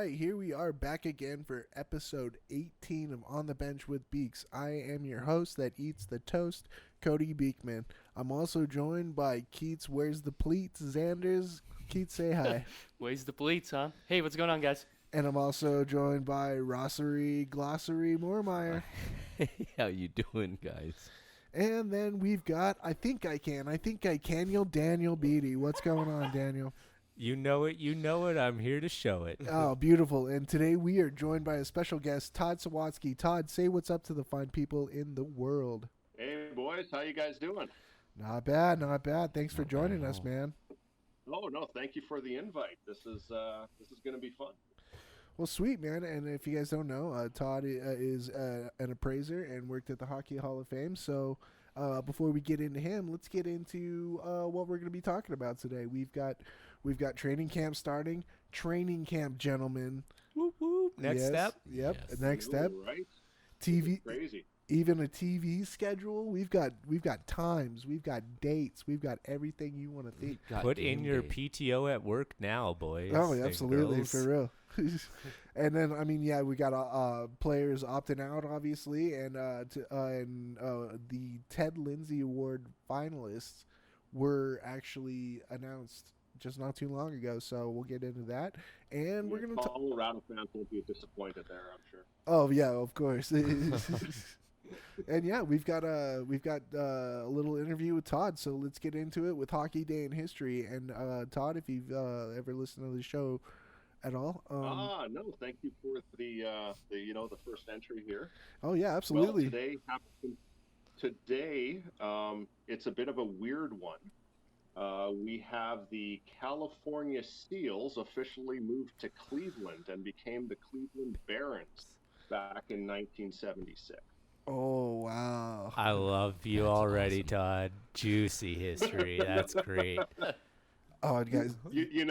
right, here we are back again for episode 18 of On the Bench with Beeks. I am your host that eats the toast, Cody Beekman. I'm also joined by Keats, Where's the Pleats, Xanders. Keats, say hi. Where's the bleats, huh? Hey, what's going on, guys? And I'm also joined by Rossery, Glossary, Moormeyer. Hey, how you doing, guys? And then we've got, I think I can, Daniel Beatty. What's going on, Daniel? You know it, I'm here to show it. Oh, beautiful. And today we are joined by a special guest, Todd Sawatzky. Todd, say what's up to the fine people in the world. Hey, boys. How you guys doing? Not bad, not bad. Thanks for joining us, man. Oh, no, thank you for the invite. This is going to be fun. Well, sweet, man. And if you guys don't know, Todd is an appraiser and worked at the Hockey Hall of Fame. So before we get into him, let's get into what we're going to be talking about today. We've got training camp starting. Training camp, gentlemen. Whoop, whoop. Next step. Yep. Yes. Next step. Right. TV. Crazy. Even a TV schedule. We've got times. We've got dates. We've got everything you want to think. Put in your PTO at work now, boys. Oh, and absolutely, girls. for real. And then, I mean, yeah, we got players opting out, obviously, and the Ted Lindsay Award finalists were actually announced just not too long ago. So we'll get into that, and we're gonna talk. Colorado fans won't be disappointed there, I'm sure. Oh yeah, of course. And yeah, we've got a little interview with Todd, so let's get into it with Hockey Day in History. And Todd, if you've ever listened to the show at all, No, thank you for the first entry here. oh yeah, absolutely. Well, today it's a bit of a weird one. We have the California Seals officially moved to Cleveland and became the Cleveland Barons back in 1976. Oh wow! I love you That's already, awesome. Todd. Juicy history. That's great. Oh, guys, Even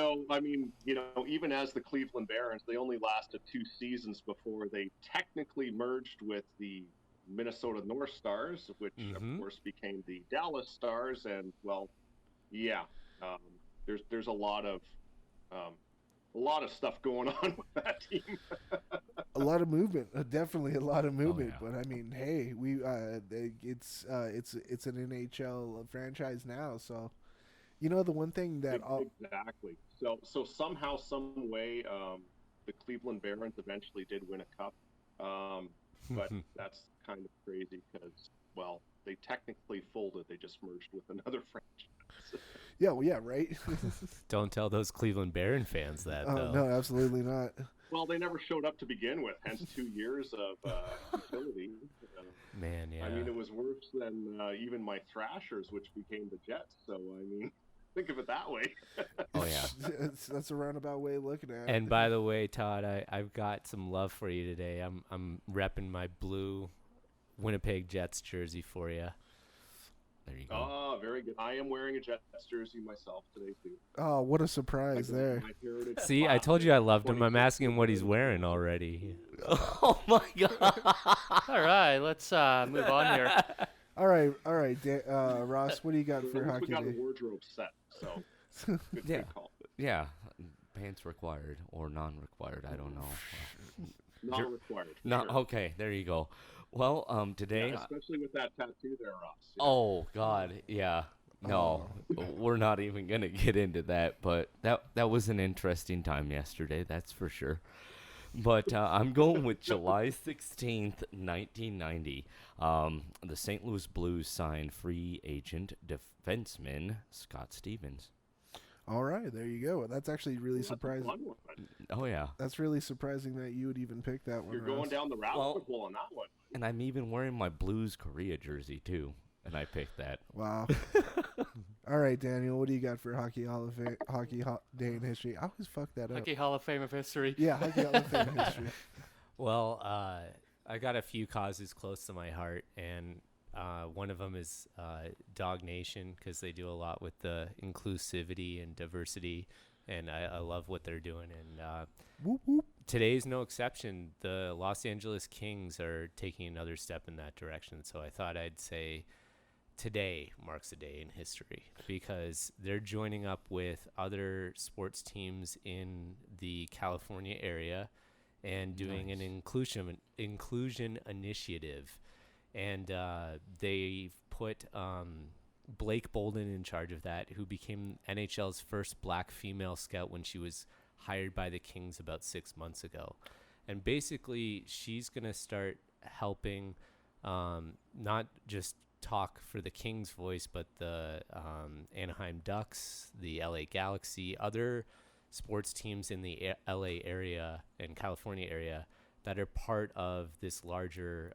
as the Cleveland Barons, they only lasted 2 seasons before they technically merged with the Minnesota North Stars, which of course became the Dallas Stars. And well, yeah, there's a lot of stuff going on with that team. a lot of movement, definitely a lot of movement. yeah. But I mean, hey, it's an NHL franchise now, so the one thing that Exactly. So somehow, some way, the Cleveland Barons eventually did win a cup, but that's kind of crazy because, well, they technically folded. They just merged with another franchise. yeah, well, yeah, right. Don't tell those Cleveland Baron fans that, though. No, absolutely not. Well, they never showed up to begin with, hence 2 years of utility. Man, yeah. I mean, it was worse than even my Thrashers, which became the Jets. So, I mean, think of it that way. Oh, yeah. That's a roundabout way of looking at it. And by the way, Todd, I've got some love for you today. I'm repping my blue Winnipeg Jets jersey for you. There you go. Oh, very good. I am wearing a Jets jersey myself today, too. Oh, what a surprise there. My heritage See, I told you I loved him. I'm 26. asking him what he's wearing already. Oh my god! All right, let's move on here. All right, Ross, what do you got for At least Hockey we got Day? a wardrobe set, so good, Yeah. good call. Yeah, pants required or non-required. I don't know. Not required. No, sure. okay, there you go. Well, today. Yeah, especially with that tattoo there, Ross. Yeah. Oh God, yeah. No, we're not even gonna get into that. But that was an interesting time yesterday. That's for sure. But I'm going with July 16th, 1990. The St. Louis Blues signed free agent defenseman Scott Stevens. All right, there you go. That's actually really That's a surprising. fun one. Oh yeah, That's really surprising that you would even pick that one. You're going Ross. down the rabbit Well- hole on that one. and I'm even wearing my Blues Korea jersey too, and I picked that. Wow. All right, Daniel, what do you got for Hockey Day in History? I always fuck that up. Hockey Hall of Fame of History. Yeah, Hockey Hall of Fame History. Well, I got a few causes close to my heart, and one of them is Dog Nation, because they do a lot with the inclusivity and diversity, and I love what they're doing. And Whoop whoop. today's no exception. The Los Angeles Kings are taking another step in that direction, so I thought I'd say today marks a day in history because they're joining up with other sports teams in the California area and doing an inclusion initiative. And they've put Blake Bolden in charge of that, who became NHL's first black female scout when she was hired by the Kings about 6 months ago. And basically, she's going to start helping not just talk for the Kings voice, but the Anaheim Ducks, the LA Galaxy, other sports teams in the LA area and California area that are part of this larger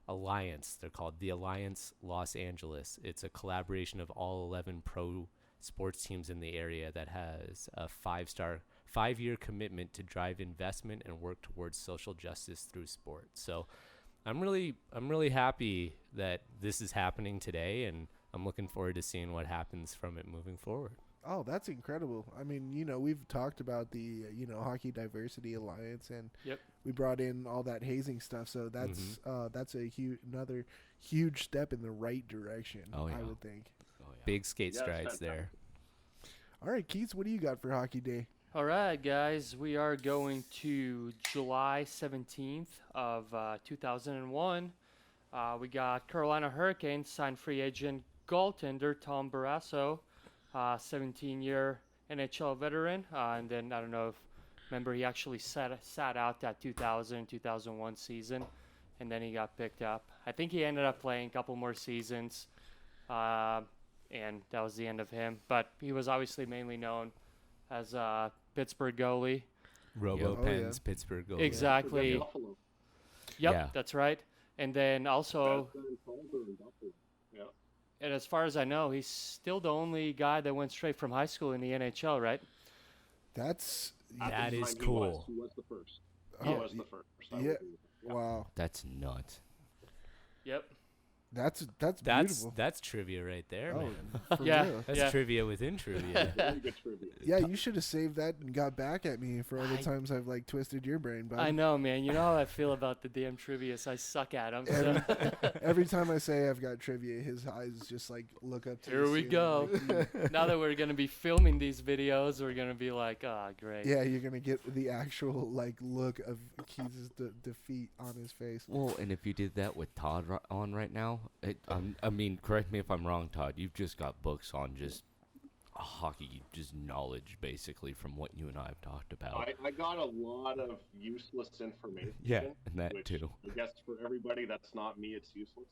alliance. They're called the Alliance Los Angeles. It's a collaboration of all 11 pro sports teams in the area that has a 5-year commitment to drive investment and work towards social justice through sport. So I'm really happy that this is happening today, and I'm looking forward to seeing what happens from it moving forward. Oh, that's incredible. I mean, we've talked about the, Hockey Diversity Alliance, and we brought in all that hazing stuff. So that's another huge step in the right direction, I would think. Oh, yeah. Big skate strides there. All right, Keith, what do you got for Hockey Day? All right, guys, we are going to July 17th of 2001. We got Carolina Hurricanes signed free agent goaltender Tom Barrasso, 17-year NHL veteran. And then, I don't know if, remember, he actually sat out that 2000-2001 season, and then he got picked up. I think he ended up playing a couple more seasons, and that was the end of him. But he was obviously mainly known as a Pittsburgh goalie. Robo-Pens, Pittsburgh goalie. Exactly. Yeah. Yep, that's right. And then also, and as far as I know, he's still the only guy that went straight from high school in the NHL, right? That is cool. He was the first. Yeah. Wow. That's nuts. Yep. That's beautiful. That's trivia right there, man. For Yeah. real. That's trivia within trivia. Very good trivia. Yeah, you should have saved that and got back at me for all the times I've twisted your brain, bud. I know, man. You know how I feel about the damn trivia. I suck at them. So. Every time I say I've got trivia, his eyes just look up to Here the we go. ceiling. Now that we're gonna be filming these videos, we're gonna be like, great. Yeah, you're gonna get the actual look of Keith's defeat on his face. Well, and if you did that with Todd on right now, I mean, correct me if I'm wrong, Todd. You've just got books on just hockey, just knowledge, basically, from what you and I have talked about. I got a lot of useless information. Yeah, and that which too. I guess for everybody that's not me, it's useless.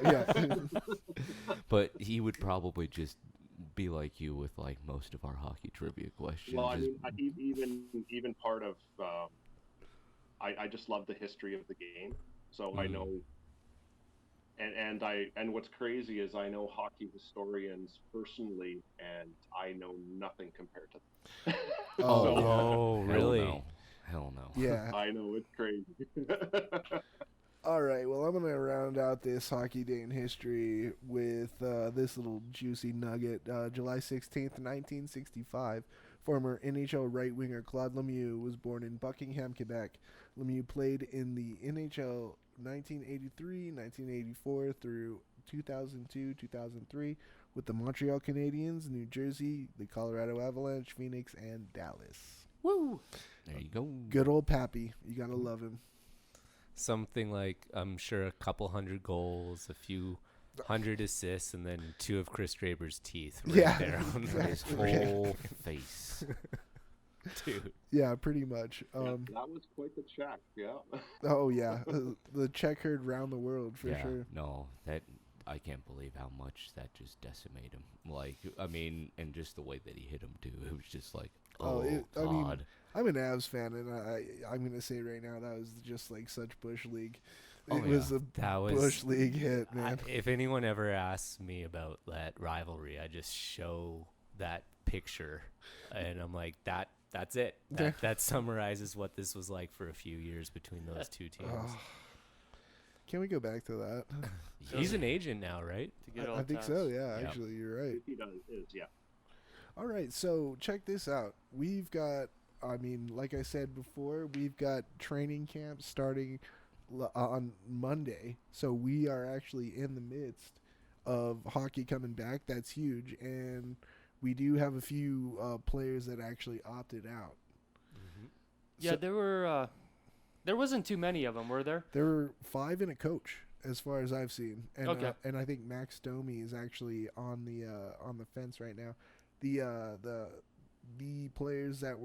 Yeah. But he would probably just be like you with most of our hockey trivia questions. Well, I mean, even part of I just love the history of the game, so I know. And what's crazy is I know hockey historians personally, and I know nothing compared to them. Oh, really? Hell no. Yeah. I know, it's crazy. All right, well, I'm going to round out this Hockey Day in history with this little juicy nugget. July 16th, 1965, former NHL right winger Claude Lemieux was born in Buckingham, Quebec. Lemieux played in the NHL 1983, 1984 through 2002, 2003 with the Montreal Canadiens, New Jersey, the Colorado Avalanche, Phoenix, and Dallas. Woo! There you go. Good old Pappy. You got to love him. Something like, I'm sure, a couple hundred goals, a few hundred assists, and then 2 of Chris Draper's teeth right there on His whole face. Dude. Yeah, pretty much. That was quite the check, yeah. Oh, yeah. The check heard round the world, for sure. No, I can't believe how much that just decimated him. And just the way that he hit him, too. It was just God. I mean, I'm an Avs fan, and I'm going to say right now that was just such Bush League. It was a Bush League hit, man. If anyone ever asks me about that rivalry, I just show that picture, and I'm like, that's it. That summarizes what this was like for a few years between those two teams. Can we go back to that? He's an agent now, right? I think so, yeah. Yep. Actually, you're right. He is, yeah. All right, so check this out. We've got, like I said before, we've got training camp starting on Monday. So we are actually in the midst of hockey coming back. That's huge, and we do have a few players that actually opted out. Yeah, So- there wasn't too many of them, were there? There were 5 and a coach, as far as I've seen, and Okay. And I think Max Domi is actually on the fence right now. The players that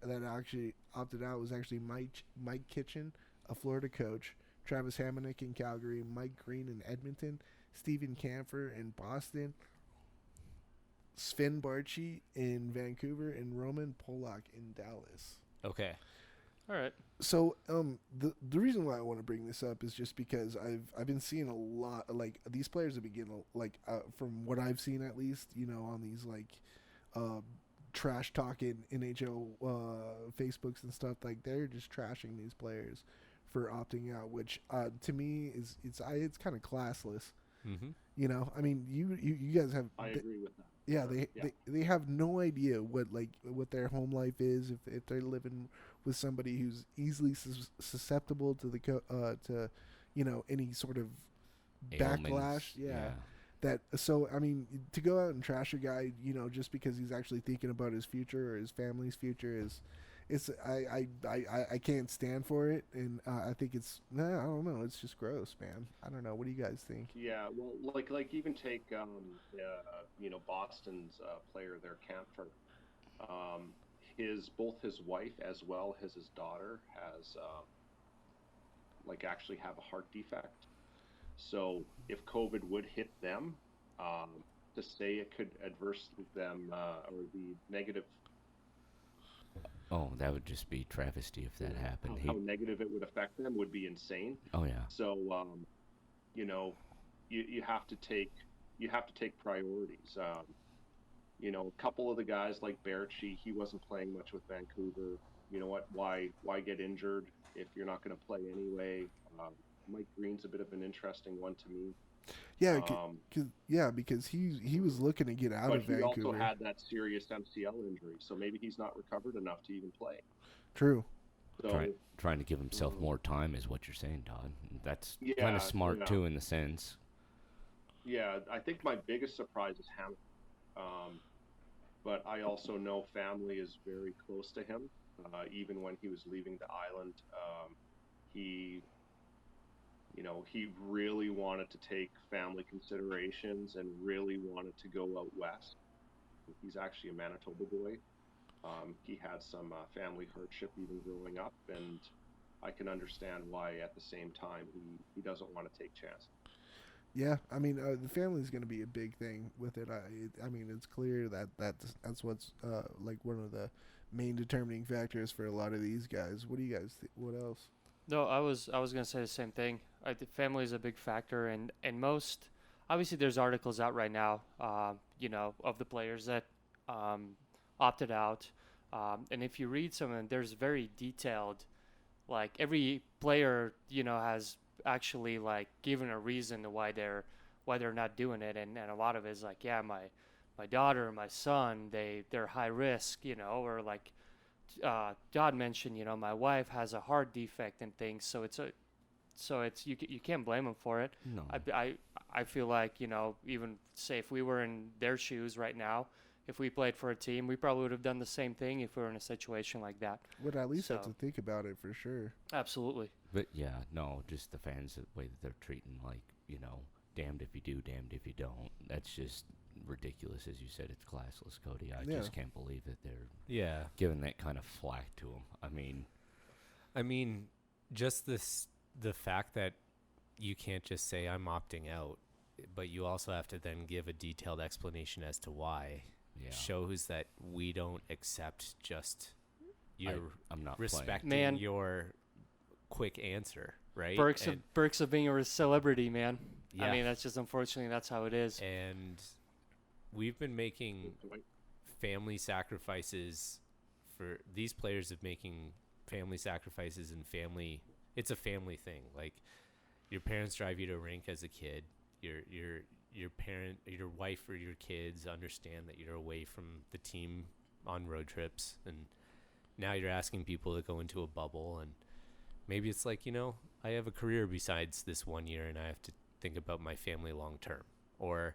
that actually opted out was actually Mike Kitchen, a Florida coach, Travis Hamonic in Calgary, Mike Green in Edmonton, Stephen Camphor in Boston, Sven Barchi in Vancouver, and Roman Polak in Dallas. Okay. All right. So the reason why I want to bring this up is just because I've been seeing a lot, like, these players have been getting, like, from what I've seen at least, on these, like, trash talking NHL Facebooks and stuff, like, they're just trashing these players for opting out, which to me is it's kind of classless. Mm-hmm. I mean, you guys have. I agree with that. Yeah, Sure. they have no idea what their home life is if they're living with somebody who's easily susceptible to to any sort of backlash. Ailments, Yeah. So I mean, to go out and trash a guy, just because he's actually thinking about his future or his family's future I can't stand for it, and I think I don't know, it's just gross, man. I don't know. What do you guys think? Yeah, well, like even take Boston's player there, Camphor. Both his wife as well as his daughter has actually have a heart defect. So if COVID would hit them, to say it could adversely them or the negative. Oh, that would just be travesty if that happened. How negative it would affect them would be insane. Oh yeah. So you have to take priorities. A couple of the guys like Berchi, he wasn't playing much with Vancouver. You know what? Why get injured if you're not going to play anyway? Mike Green's a bit of an interesting one to me. Yeah, because he was looking to get out But of he Vancouver. also had that serious MCL injury, so maybe he's not recovered enough to even play. True. So Trying to give himself more time is what you're saying, Todd. That's kind Yeah, of smart yeah. too, in the sense. yeah, I think my biggest surprise is Hamilton. But I also know family is very close to him. Even when he was leaving the island, he really wanted to take family considerations and really wanted to go out west. He's actually a Manitoba boy. He had some family hardship even growing up, and I can understand why at the same time he doesn't want to take chances. Yeah, I mean, the family is going to be a big thing with it. I mean, it's clear that's what's like one of the main determining factors for a lot of these guys. What do you guys what else? No, I was gonna say the same thing. I think family is a big factor, and most obviously there's articles out right now, of the players that opted out, and if you read some of them, there's very detailed, like every player has actually like given a reason to why they're not doing it, and a lot of it is like, yeah, my daughter, my son, they're high risk, or like Todd mentioned, my wife has a heart defect and things, so it's you can't blame them for it. No. I feel like, even say if we were in their shoes right now, if we played for a team, we probably would have done the same thing if we were in a situation like that. Would at least have So- to think about it for sure. Absolutely. But yeah, no, just the fans, the way that they're treating, like, damned if you do, damned if you don't. That's just ridiculous. As you said, it's classless, Cody. I Yeah. just can't believe that they're Yeah. giving that kind of flack to them. I mean, just the fact that you can't just say I'm opting out, but you also have to then give a detailed explanation as to why. yeah. Shows that we don't accept just your I'm not respecting Man. your quick answer, right? Perks of being a celebrity, man. Yeah. I mean, that's just unfortunately that's how it is. And we've been making family sacrifices for these players of making family sacrifices and family. It's a family thing. Like your parents drive you to a rink as a kid. Your parent, your wife, or your kids understand that you're away from the team on road trips, and now you're asking people to go into a bubble, and maybe it's like, I have a career besides this 1 year, and I have to think about my family long term. or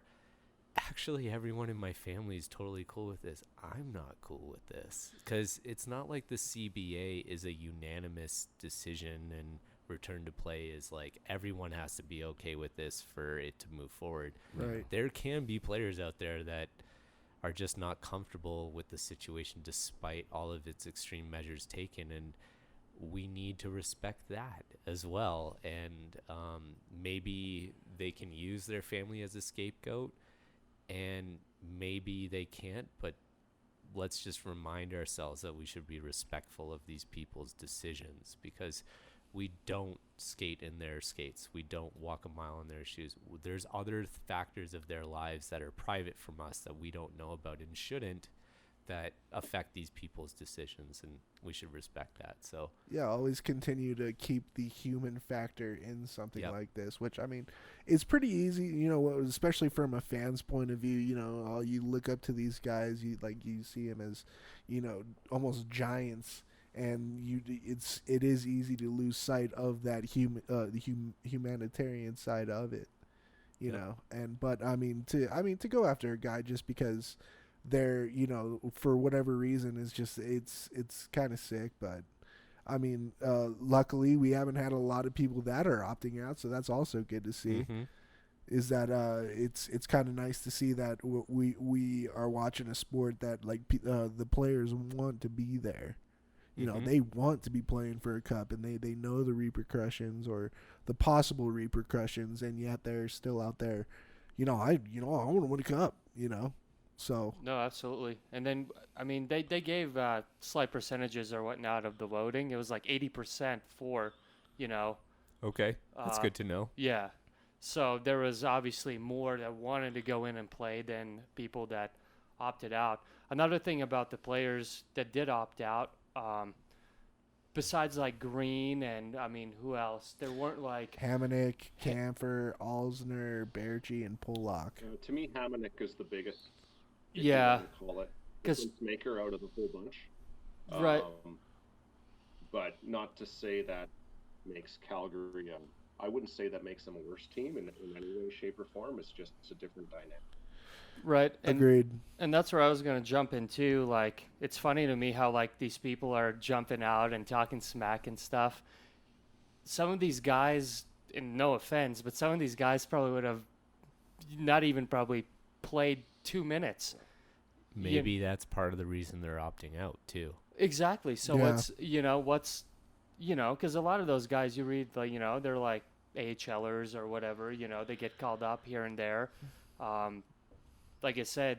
actually everyone in my family is totally cool with this. I'm not cool with this, because it's not like the CBA is a unanimous decision and return to play is like everyone has to be okay with this for it to move forward. Right. There can be players out there that are just not comfortable with the situation despite all of its extreme measures taken, and we need to respect that as well. And maybe they can use their family as a scapegoat, and maybe they can't, but let's just remind ourselves that we should be respectful of these people's decisions, because we don't skate in their skates. We don't walk a mile in their shoes. There's other factors of their lives that are private from us that we don't know about and shouldn't, that affect these people's decisions, and we should respect that. So yeah, always continue to keep the human factor in something Yep. like this, which I mean, it's pretty easy, you know, especially from a fan's point of view. You know, you look up to these guys, you see them as, you know, almost giants, and it is easy to lose sight of that humanitarian side of it, you Yep. know. And but I mean to go after a guy just because they're, you know, for whatever reason is just it's kind of sick. But I mean, luckily we haven't had a lot of people that are opting out, so that's also good to see. Mhm. Is that it's kind of nice to see that we are watching a sport that like the players want to be there. You know, Mhm. they want to be playing for a cup, and they know the repercussions or the possible repercussions, and yet they're still out there. I want to win a cup. You know, so No, absolutely. And then, I mean, they gave slight percentages or whatnot of the voting. It was like 80% for, you know. Okay, that's good to know. Yeah. So there was obviously more that wanted to go in and play than people that opted out. Another thing about the players that did opt out, besides like Green and, I mean, who else? There weren't like... Hamonic, Camphor, Alsner, Berge, and Pollock. To me, Hamonic is the biggest. If Yeah. you want to call it 'Cause- difference maker out of the whole bunch. Right. But not to say that makes Calgary. I wouldn't say that makes them a worse team in any way, shape, or form. It's just a different dynamic. Right. And, Agreed. and that's where I was going to jump into. Like, it's funny to me how, like, these people are jumping out and talking smack and stuff. Some of these guys, and no offense, but some of these guys probably would have not even probably played 2 minutes. Maybe that's part of the reason they're opting out too. Exactly. So Yeah. what's, because a lot of those guys you read, like, they're like AHLers or whatever, they get called up here and there. Like I said,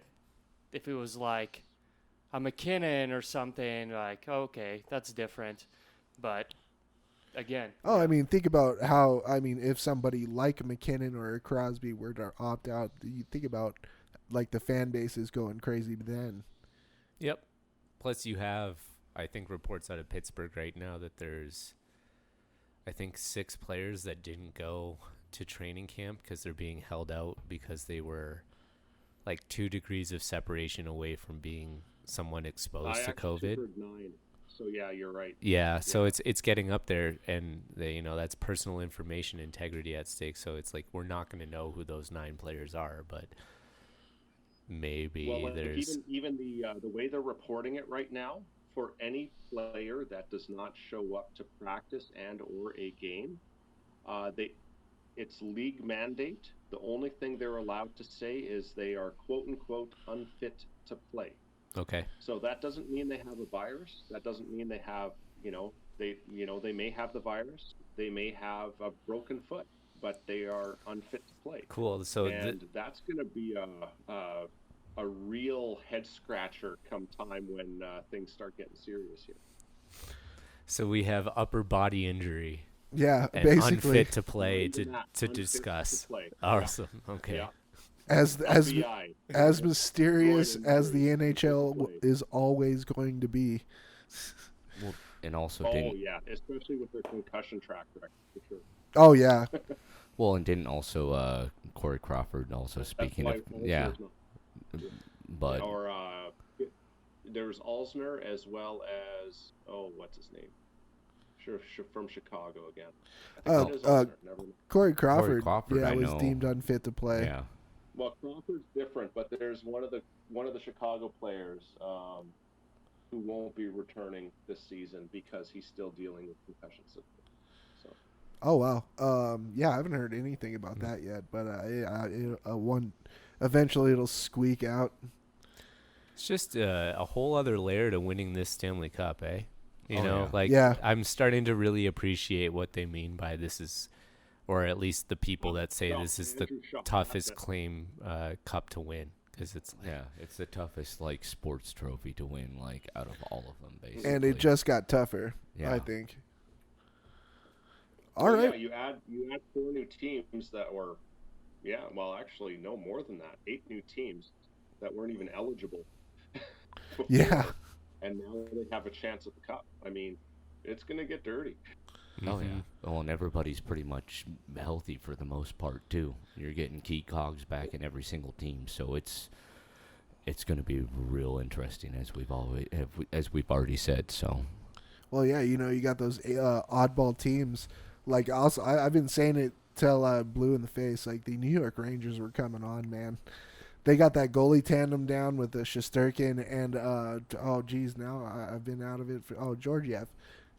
if it was like a McKinnon or something, like, okay, that's different. But again, Oh, I mean, think about how, if somebody like a McKinnon or a Crosby were to opt out, you think about, like, the fan base is going crazy then. Yep. Plus, you have, I think, reports out of Pittsburgh right now that there's, I think, 6 players that didn't go to training camp because they're being held out because they were like 2 degrees of separation away from being someone exposed to COVID. Heard 9. So yeah, you're right. Yeah, so it's getting up there, and they, that's personal information integrity at stake. So it's like we're not going to know who those 9 players are, but maybe there's even the way they're reporting it right now, for any player that does not show up to practice and or a game, it's league mandate. The only thing they're allowed to say is they are quote unquote unfit to play. okay. So that doesn't mean they have a virus. That doesn't mean they have, they may have the virus. They may have a broken foot, but they are unfit to play. Cool. So And that's going to be a real head scratcher come time when things start getting serious here. so we have upper body injury Yeah, and basically. unfit to play Not even that, to unfit discuss. to play. Awesome. Okay. Yeah. As FBI. mysterious Going as the injury, NHL play. is always going to be. Well, and also Oh didn't yeah, especially with their concussion track record, for sure. Oh yeah, didn't also Corey Crawford also speaking That's of why yeah, Alsner's not- but Or there's Alsner as well as what's his name? Sure, from Chicago again. I think it is Alsner, never mind. Corey Crawford. Crawford, yeah, I was know. deemed unfit to play. yeah, Well, Crawford's different, but there's one of the Chicago players who won't be returning this season because he's still dealing with concussion symptoms. So Oh wow. Yeah, I haven't heard anything about that yet, but eventually it'll squeak out. It's just a whole other layer to winning this Stanley Cup, eh? You Oh, know, yeah. like Yeah. I'm starting to really appreciate what they mean by this is, or at least the people that say this is the Andrew Shaw, toughest that's it. claim cup to win, because it's like, Yeah, it's the toughest like sports trophy to win, like out of all of them, basically. And it just got tougher, Yeah. I think. All So, right. Yeah, you add 4 new teams that were, well, actually, no more than that. 8 new teams that weren't even eligible. before, Yeah. And now they have a chance at the cup. I mean, it's going to get dirty. Oh yeah. mhm. Oh, and everybody's pretty much healthy for the most part too. You're getting key cogs back in every single team, so it's going to be real interesting as we've already said. So Well, yeah, you got those oddball teams. Like, also, I've been saying it till blue in the face. Like, the New York Rangers were coming on, man. They got that goalie tandem down with the Shesterkin and now I've been out of it.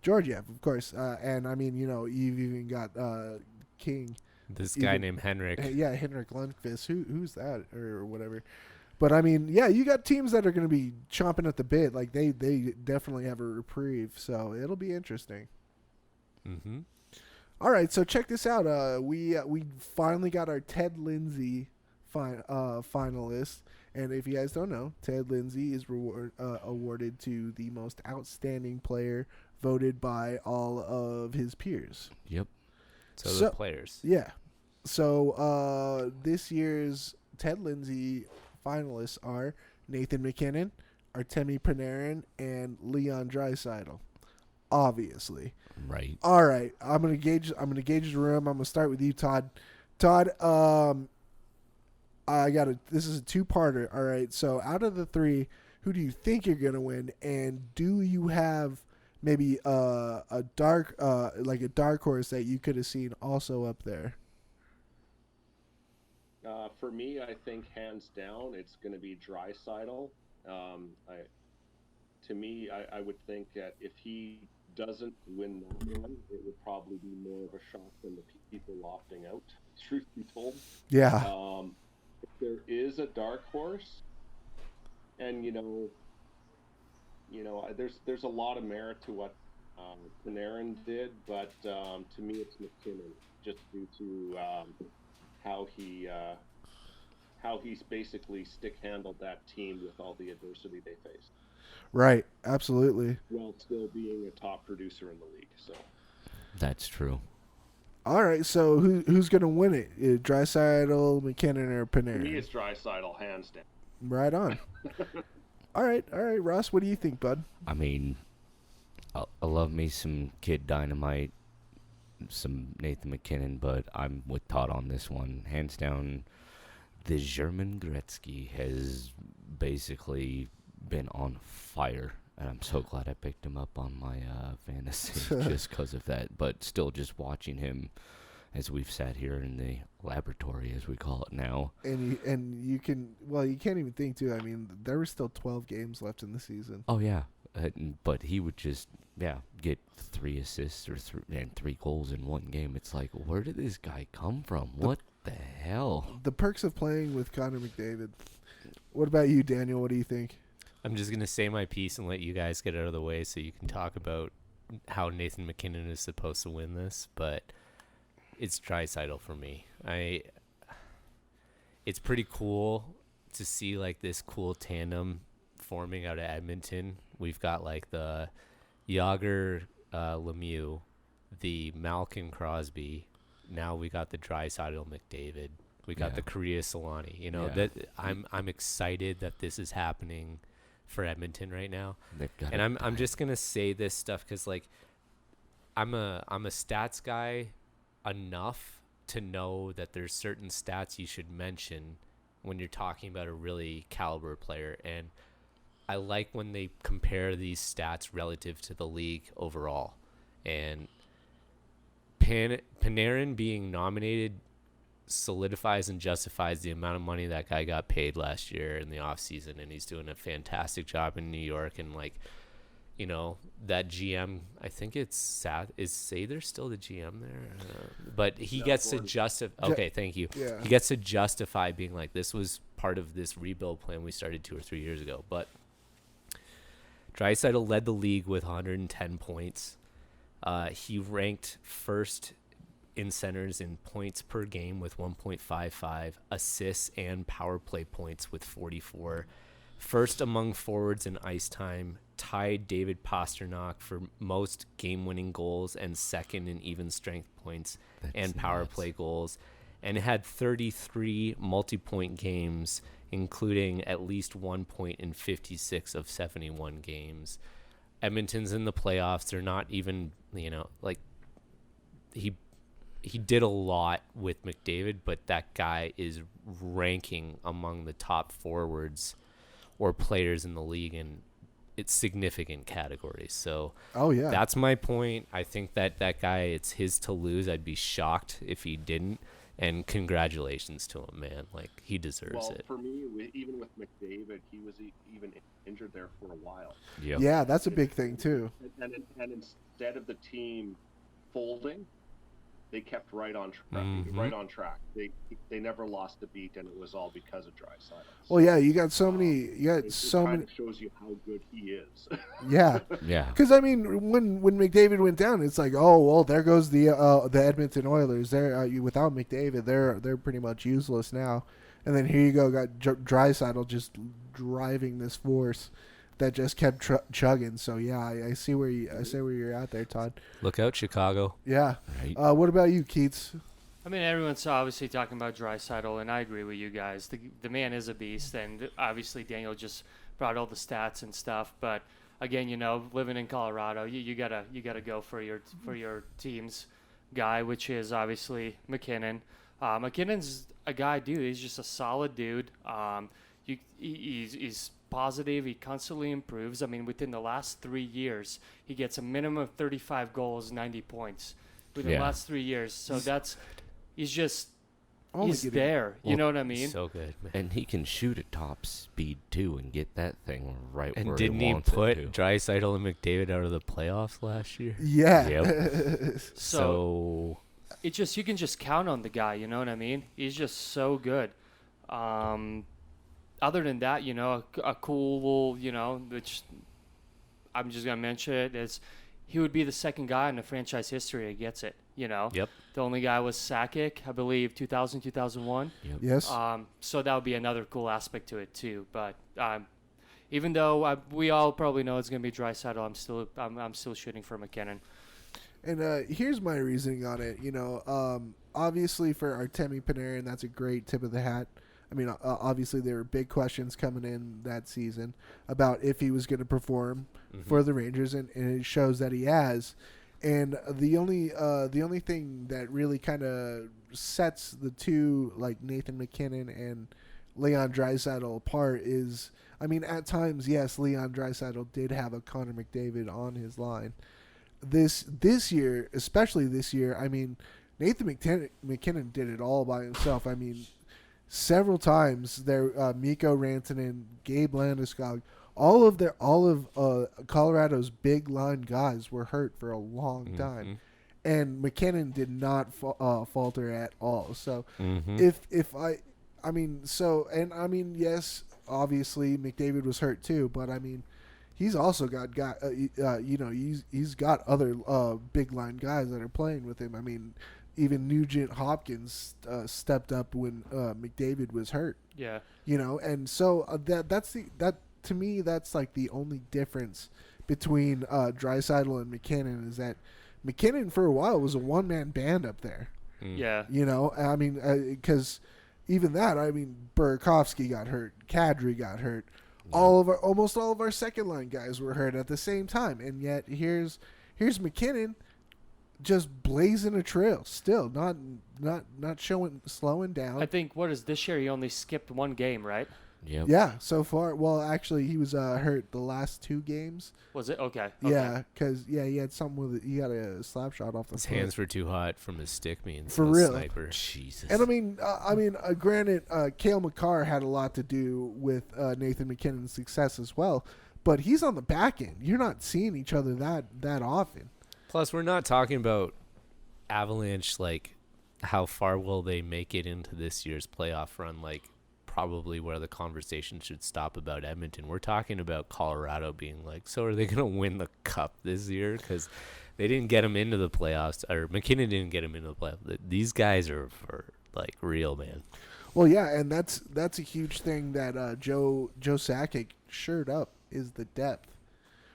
Georgiev, of course. And I mean, you've even got King. This guy Even- named Henrik. Yeah, Henrik Lundqvist. Who's that or whatever. But I mean, yeah, you got teams that are going to be chomping at the bit. Like they definitely have a reprieve, so it'll be interesting. Mm-hmm. All right, so check this out. We finally got our Ted Lindsay finalist, and if you guys don't know, Ted Lindsay is awarded to the most outstanding player, voted by all of his peers. yep. So, So- the players. Yeah. So this year's Ted Lindsay finalists are Nathan MacKinnon, Artemi Panarin, and Leon Draisaitl. Obviously. Right. All right, I'm gonna gauge the room. I'm gonna start with you, Todd. Todd, this is a two-parter. All right, so out of the three, who do you think you're gonna win, and do you have maybe a dark horse that you could have seen also up there? For me, I think hands down, it's going to be Draisaitl. I would think that if he doesn't win that one, it would probably be more of a shock than the people opting out. Truth be told, Yeah, if there is a dark horse, and there's a lot of merit to what Panarin did, but to me, it's McKinnon, just due to how he's basically stick handled that team with all the adversity they faced, right. Absolutely. while still being a top producer in the league. So That's true. All right, so who's gonna win it? Draisaitl, McKinnon, or for me, Panarin? it's Draisaitl hands down. Right on. All right, Ross. What do you think, bud? I mean, I love me some Kid Dynamite, some Nathan MacKinnon, but I'm with Todd on this one. Hands down, the German Gretzky has basically been on fire, and I'm so glad I picked him up on my fantasy just because of that. But still, just watching him as we've sat here in the laboratory, as we call it now. And you can't even think too. I mean, there were still 12 games left in the season. Oh yeah, but he would just get 3 assists and 3 goals in one game. It's like, where did this guy come from? What the hell? The perks of playing with Connor McDavid. What about you, Daniel? What do you think? I'm just gonna say my piece and let you guys get out of the way so you can talk about how Nathan MacKinnon is supposed to win this, but it's Draisaitl for me. It's pretty cool to see like this cool tandem forming out of Edmonton. We've got like the Yager Lemieux, the Malkin Crosby. Now we got the Draisaitl McDavid. We got Yeah. the Korea Solani. Yeah. That I'm excited that this is happening for Edmonton right now. They've got And it I'm just gonna say this stuff because like I'm a stats guy enough to know that there's certain stats you should mention when you're talking about a really caliber player, and I like when they compare these stats relative to the league overall. And Panarin being nominated solidifies and justifies the amount of money that guy got paid last year in the offseason, and he's doing a fantastic job in New York. And like, you know, that GM, I think it's sad. Is Sather still the GM there? But he gets to justify. Okay, thank you. Yeah. He gets to justify being like, this was part of this rebuild plan we started 2 or 3 years ago. But Draisaitl led the league with 110 points. He ranked first in centers in points per game with 1.55, assists and power play points with 44. First among forwards in ice time, tied David Pastrnak for most game-winning goals and second in even strength points and power play goals, and had 33 multi-point games, including at least 1 point in 56 of 71 games. Edmonton's in the playoffs. They're not even, you know, like, he did a lot with McDavid, but that guy is ranking among the top forwards or players in the league in its significant categories. So that's my point. I think that guy, it's his to lose. I'd be shocked if he didn't. And congratulations to him, man. Like, he deserves it. For me, even with McDavid, he was even injured there for a while. Yep. Yeah, that's a big thing too. And instead of the team folding, they kept right on track. Right on track. They never lost a beat, and it was all because of Draisaitl. Well, yeah, you got so many. It kind of shows you how good he is. Yeah, Yeah. because I mean, when McDavid went down, it's like, oh well, there goes the Edmonton Oilers. They're without McDavid, they're pretty much useless now. And then here you go, got Draisaitl just driving this force that just kept chugging. So yeah, I see where you're at there, Todd. Look out, Chicago. Yeah. Right. What about you, Keats? I mean, everyone's obviously talking about Draisaitl, and I agree with you guys. The man is a beast, and obviously Daniel just brought all the stats and stuff. But again, you know, living in Colorado, you gotta go for your team's guy, which is obviously McKinnon. McKinnon's a guy, dude. He's just a solid dude. He's positive. He constantly improves. I mean, within the last 3 years, he gets a minimum of 35 goals, 90 points within the last 3 years. So he's there. You know what I mean? So good, man. And he can shoot at top speed too and get that thing right And where didn't he he wants put it to. Draisaitl and McDavid out of the playoffs last year? Yeah. Yep. So It just, you can just count on the guy. You know what I mean? He's just so good. Other than that, you know, a cool little, you know, which I'm just gonna mention it, is he would be the second guy in the franchise history that gets it. You know. Yep. The only guy was Sakic, I believe, 2000, 2001. Yep. Yes. So that would be another cool aspect to it too. But even though we all probably know it's gonna be Draisaitl, I'm still shooting for McKinnon. And here's my reasoning on it. You know, obviously for Artemi Panarin, that's a great tip of the hat. I mean, obviously there were big questions coming in that season about if he was going to perform for the Rangers, and it shows that he has. And the only thing that really kind of sets the two, like Nathan McKinnon and Leon Draisaitl, apart is, I mean, at times, yes, Leon Draisaitl did have a Connor McDavid on his line. This year, especially this year, I mean, Nathan McKinnon did it all by himself. I mean, several times there, Mikko Rantanen, Gabe Landeskog, all of Colorado's big line guys were hurt for a long time, and McKinnon did not falter at all. So I mean, yes, obviously McDavid was hurt too, but I mean, he's also got you know, he's got other big line guys that are playing with him. I mean, even Nugent Hopkins stepped up when McDavid was hurt. Yeah. You know, and so that to me, that's like the only difference between Draisaitl and McKinnon, is that McKinnon for a while was a one-man band up there. Yeah. You know, I mean, because even that, I mean, Burakovsky got hurt, Kadri got hurt. Almost all of our second line guys were hurt at the same time, and yet here's McKinnon just blazing a trail, still not slowing down. I think this year he only skipped one game, right? Yep. Yeah, so far. Well, actually, he was hurt the last 2 games. Was it? Okay. Yeah, because he had something with it. He got a slap shot off the His foot. hands were too hot from his stick being For so real. sniper. Jesus. And granted, Cale Makar had a lot to do with Nathan McKinnon's success as well, but he's on the back end. You're not seeing each other that often. Plus, we're not talking about Avalanche, like, how far will they make it into this year's playoff run, like, probably where the conversation should stop about Edmonton. We're talking about Colorado being like, so are they going to win the cup this year? Because they didn't get him into the playoffs, or McKinnon didn't get him into the playoffs. These guys are for, like, real, man. Well, yeah, and that's a huge thing that Joe Sakic shored up is the depth,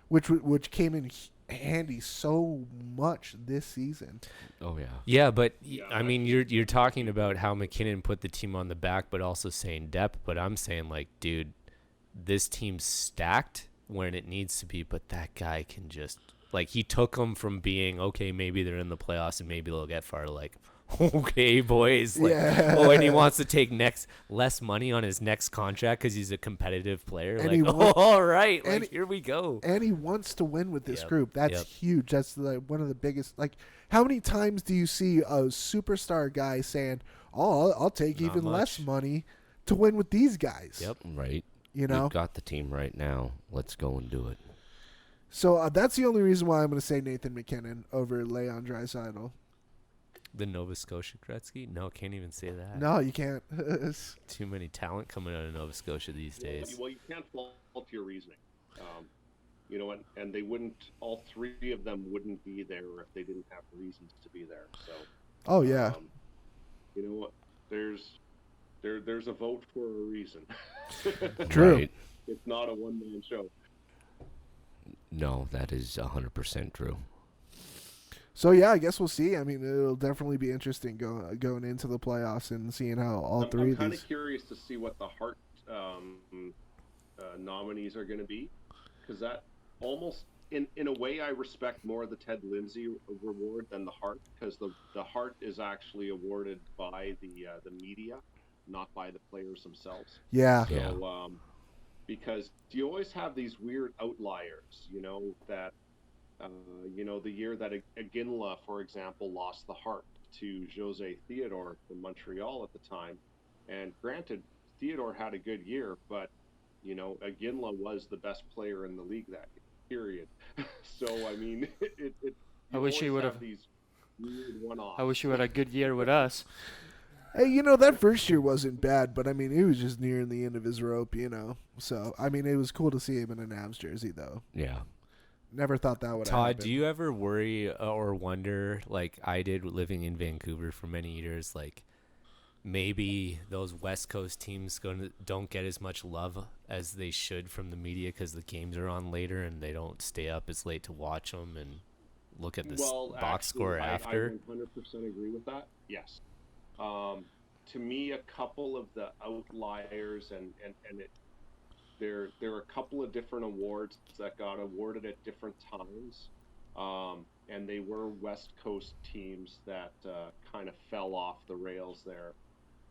which came in handy so much this season. Oh yeah. Yeah, but I mean, you're talking about how McKinnon put the team on the back, but also saying depth. But I'm saying, like, dude, this team's stacked when it needs to be, but that guy can just, like, he took them from being, okay, maybe they're in the playoffs and maybe they'll get far, to, like, okay, boys. Like, Yeah. Oh, and he wants to take less money on his next contract because he's a competitive player. And Like, all right, and like, here we go. And he wants to win with this Yep, group. That's yep. huge. That's one of the biggest. Like, how many times do you see a superstar guy saying, "Oh, I'll take Not even less much. money to win with these guys"? Yep. Right. You know. We've got the team right now. Let's go and do it. So that's the only reason why I'm going to say Nathan McKinnon over Leon Draisaitl. The Nova Scotia Gretzky? No, can't even say that. No, you can't. Too many talent coming out of Nova Scotia these days. Well, you can't fault your reasoning. You know, and they wouldn't. All 3 of them wouldn't be there if they didn't have reasons to be there. So. Oh yeah. You know what? There's a vote for a reason. True. Right. It's not a one-man show. No, that is 100% true. So yeah, I guess we'll see. I mean, it'll definitely be interesting going into the playoffs and seeing how all 3 I'm of kind these. of curious to see what the Hart nominees are going to be, because that almost, in a way, I respect more the Ted Lindsay Award than the Hart, because the Hart is actually awarded by the media, not by the players themselves. Yeah. Yeah. So, because you always have these weird outliers, you know, that, you know, the year that Iginla, for example, lost the Hart to Jose Theodore from Montreal at the time. And granted, Theodore had a good year, but, you know, Iginla was the best player in the league that period. So, I mean, I wish he would have. these weird one-offs. I wish he would have a good year with us. Hey, you know, that first year wasn't bad, but I mean, he was just nearing the end of his rope, you know. So, I mean, it was cool to see him in an Avs jersey, though. Yeah. Never thought that would Todd, happen. do you ever worry or wonder, like I did living in Vancouver for many years, like maybe those West Coast teams don't get as much love as they should from the media because the games are on later and they don't stay up as late to watch them and look at the box score after? I 100% agree with that. Yes. To me, a couple of the outliers, and there are a couple of different awards that got awarded at different times, and they were West Coast teams that kind of fell off the rails there.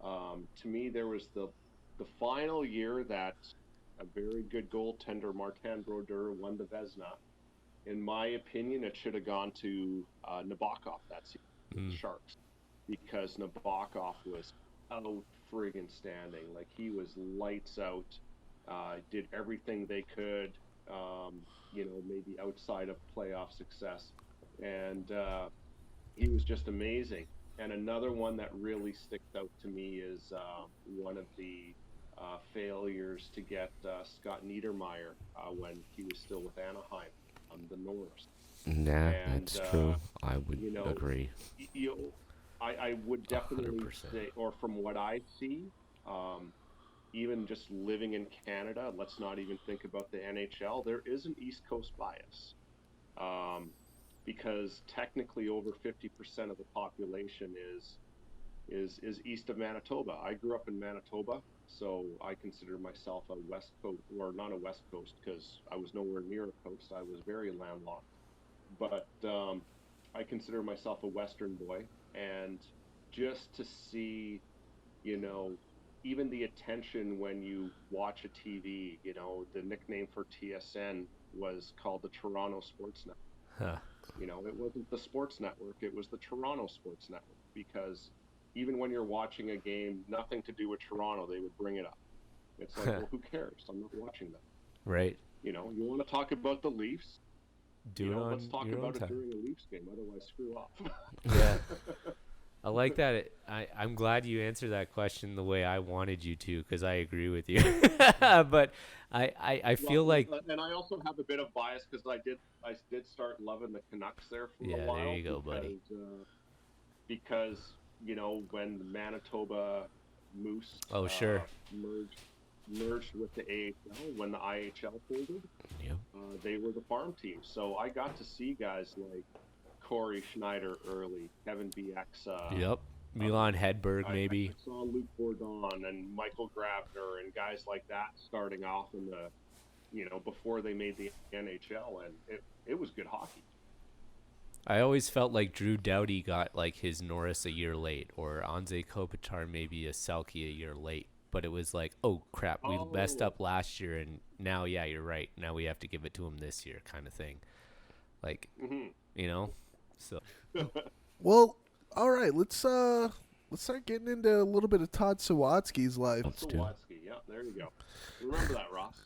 To me, there was the final year that a very good goaltender, Martin Brodeur, won the Vezina. In my opinion, it should have gone to Nabokov that season, the Sharks, because Nabokov was out friggin' standing. Like, he was lights out, did everything they could, you know, maybe outside of playoff success. And he was just amazing. And another one that really sticks out to me is one of the failures to get Scott Niedermayer when he was still with Anaheim on the Norse. Nah, And, that's true. I would you know, agree. I would definitely 100%. say, or from what I see, even just living in Canada, let's not even think about the NHL, there is an East Coast bias. Because technically over 50% of the population is east of Manitoba. I grew up in Manitoba, so I consider myself a West Coast, or not a West Coast, because I was nowhere near a coast. I was very landlocked. But I consider myself a Western boy, and just to see, you know, even the attention when you watch a TV, you know, the nickname for TSN was called the Toronto Sports Network. Huh. You know, it wasn't the Sports Network, it was the Toronto Sports Network, because even when you're watching a game, nothing to do with Toronto, they would bring it up. It's like, well, who cares? I'm not watching them. Right. You know, you want to talk about the Leafs? Do You it know, on let's talk your own about it time. during a Leafs game, otherwise screw off. Yeah. I like that. I'm glad you answered that question the way I wanted you to, because I agree with you. But I feel like and I also have a bit of bias because I did start loving the Canucks there for a while. there you go, buddy. Because you know, when the Manitoba Moose sure. merged with the AHL, when the IHL folded, Yep. they were the farm team. So I got to see guys like Corey Schneider early, Kevin Bieksa. Yep. Milan Hedberg, maybe. I saw Luc Bourdon and Michael Grabner and guys like that starting off in the, you know, before they made the NHL, and it was good hockey. I always felt like Drew Doughty got like his Norris a year late, or Anze Kopitar maybe a Selke a year late. But it was like, oh crap, we messed up last year, and now, yeah, you're right. Now we have to give it to him this year, kind of thing. Like, you know, so. Well, all right. Let's start getting into a little bit of Todd Sawatzky's life. Sawatzky, yeah, there you go. Remember that, Ross?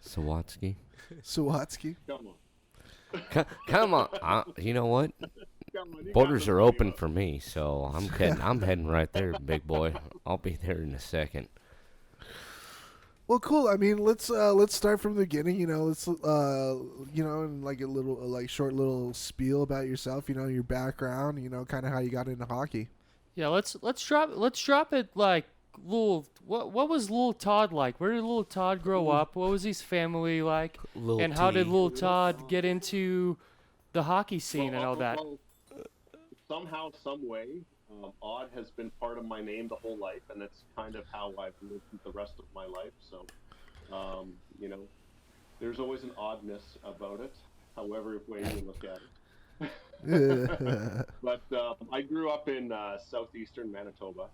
Sawatzky. Sawatzky. Come on. Come on. You know what? Come on, you Borders got are to open believe for me, so I'm heading right there, big boy. I'll be there in a second. Well, cool. I mean, let's start from the beginning. You know, let's you know, and like a little short little spiel about yourself. You know, your background. You know, kind of how you got into hockey. Yeah, let's drop it like little. What was little Todd like? Where did little Todd grow up? What was his family like? Lil And how did T. little Todd get into the hockey scene and all that? Well, somehow, some way, Odd has been part of my name the whole life, and that's kind of how I've lived the rest of my life. So, you know, there's always an oddness about it, however way you look at it. But I grew up in southeastern Manitoba.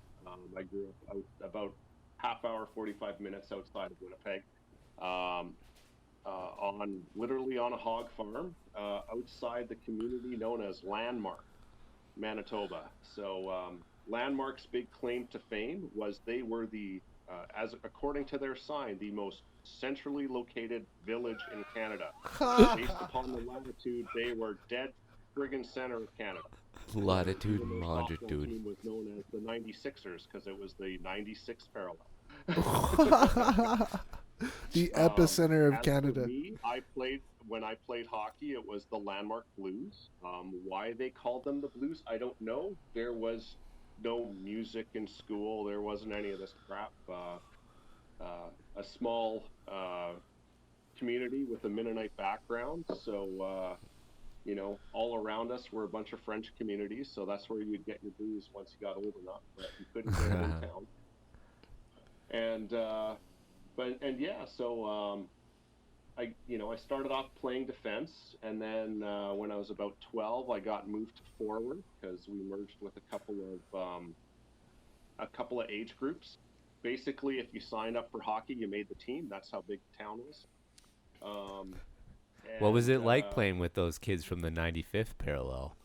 I grew up about half hour, 45 minutes outside of Winnipeg, literally on a hog farm outside the community known as Landmark, Manitoba. So Landmark's big claim to fame was they were the, as according to their sign, the most centrally located village in Canada. Based upon the latitude, they were dead friggin' center of Canada. Latitude and Their softball longitude. team was known as the 96ers because it was the 96th parallel. The epicenter of As for Canada. me, when I played hockey, it was the Landmark Blues. Why they called them the Blues, I don't know. There was no music in school. There wasn't any of this crap. A small community with a Mennonite background, so you know, all around us were a bunch of French communities, so that's where you'd get your blues once you got old enough, but you couldn't get it in town. And yeah, so I started off playing defense, and then when I was about 12, I got moved to forward because we merged with a couple of age groups. Basically, if you signed up for hockey, you made the team. That's how big the town was. What was it like playing with those kids from the 95th parallel?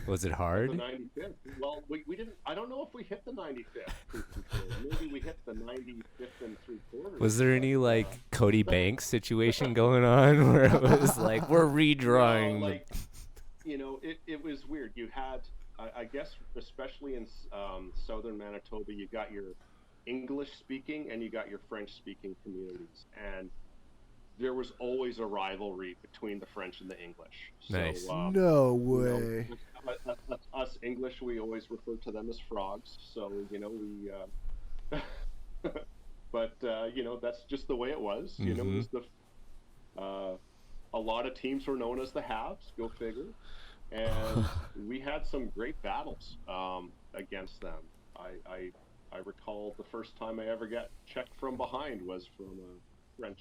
Was it The hard? 95th. Well, we didn't. I don't know if we hit the 95th. Maybe we hit the 95th and 3/4. Was there any like Cody Banks situation going on where it was like we're redrawing? No, like, you know, it was weird. You had, I guess, especially in southern Manitoba, you got your English speaking and you got your French speaking communities, and there was always a rivalry between the French and the English. Nice. So, No way. us English, we always refer to them as frogs. So, you know, we, but, you know, that's just the way it was. You know, it was a lot of teams were known as the Habs, go figure. And we had some great battles against them. I recall the first time I ever got checked from behind was from a French,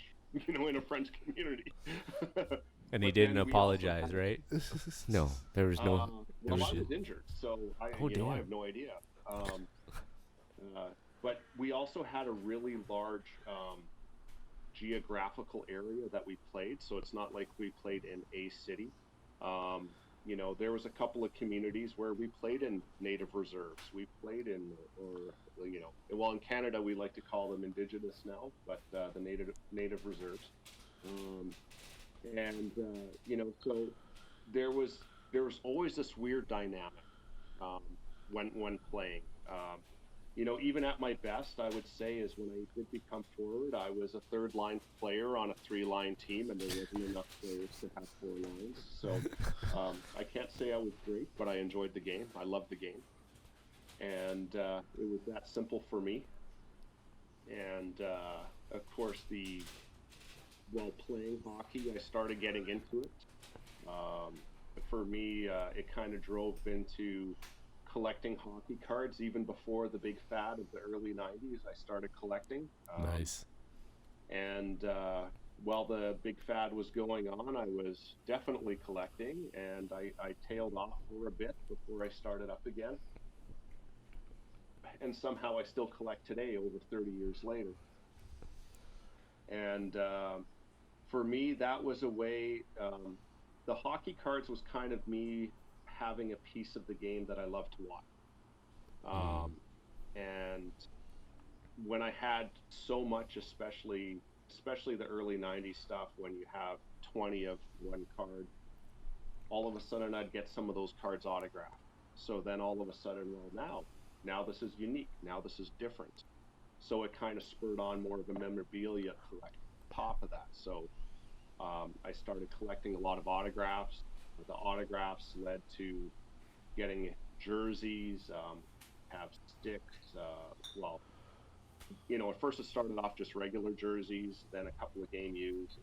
you know, in a French community. And he But didn't then we also apologize, had- right? No, there was no. Well, I was injured, so I have no idea. but we also had a really large geographical area that we played. So it's not like we played in a city. You know, there was a couple of communities where we played in native reserves. We played in, or you know, well, in Canada we like to call them indigenous now, but the native reserves. And you know, so there was always this weird dynamic when playing. You know, even at my best, I would say is when I did become forward, I was a third line player on a 3-line team, and there wasn't enough players to have 4 lines. So I can't say I was great, but I enjoyed the game. I loved the game, and it was that simple for me. And of course, while playing hockey, I started getting into it. For me, it kind of drove into collecting hockey cards. Even before the big fad of the early 90s, I started collecting. Nice. And while the big fad was going on, I was definitely collecting, and I tailed off for a bit before I started up again. And somehow I still collect today, over 30 years later. And for me, that was a way, the hockey cards was kind of me having a piece of the game that I love to watch. And when I had so much, especially the early 90s stuff, when you have 20 of one card, all of a sudden I'd get some of those cards autographed. So then all of a sudden, well, now this is unique. Now this is different. So it kind of spurred on more of a memorabilia collection on top of that. So I started collecting a lot of autographs. The autographs led to getting jerseys, have sticks. Well, you know, at first it started off just regular jerseys, then a couple of game used.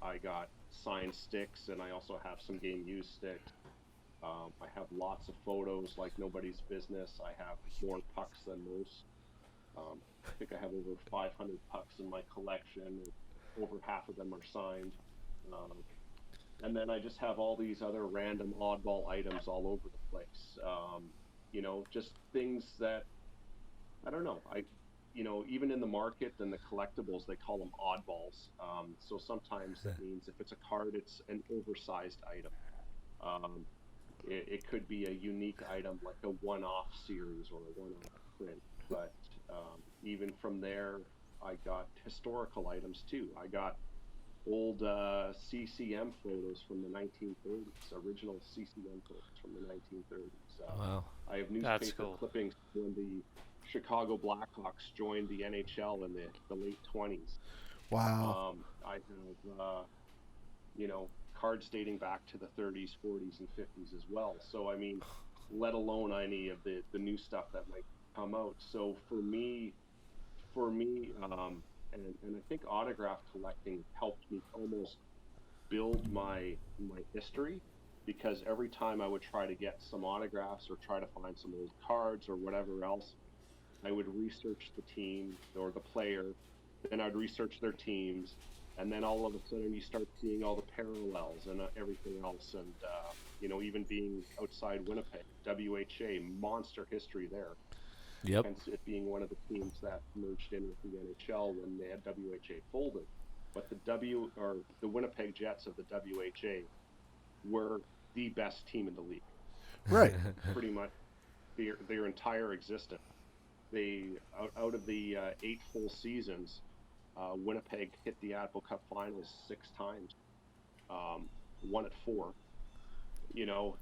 I got signed sticks, and I also have some game used sticks. I have lots of photos like nobody's business. I have more pucks than most. I think I have over 500 pucks in my collection. Over half of them are signed. And then I just have all these other random oddball items all over the place. You know, just things that, I don't know. You know, even in the market and the collectibles, they call them oddballs. So sometimes that means if it's a card, it's an oversized item. It could be a unique item like a one-off series or a one-off print. But even from there, I got historical items too. I got old CCM photos from the 1930s, original CCM photos from the 1930s. Wow. I have newspaper clippings when the Chicago Blackhawks joined the NHL in the late 20s. Wow. I have, you know, cards dating back to the 30s, 40s, and 50s as well. So, I mean, let alone any of the new stuff that might come out. So for me, and I think autograph collecting helped me almost build my history, because every time I would try to get some autographs or try to find some old cards or whatever else, I would research the team or the player, then I'd research their teams, and then all of a sudden you start seeing all the parallels and everything else. And you know, even being outside Winnipeg, WHA, monster history there. Yep. Hence it being one of the teams that merged in with the NHL when they had WHA folded. But the Winnipeg Jets of the WHA were the best team in the league. Right. Pretty much their entire existence. They out of the 8 full seasons, Winnipeg hit the Apple Cup Finals 6 times, won it 4. You know,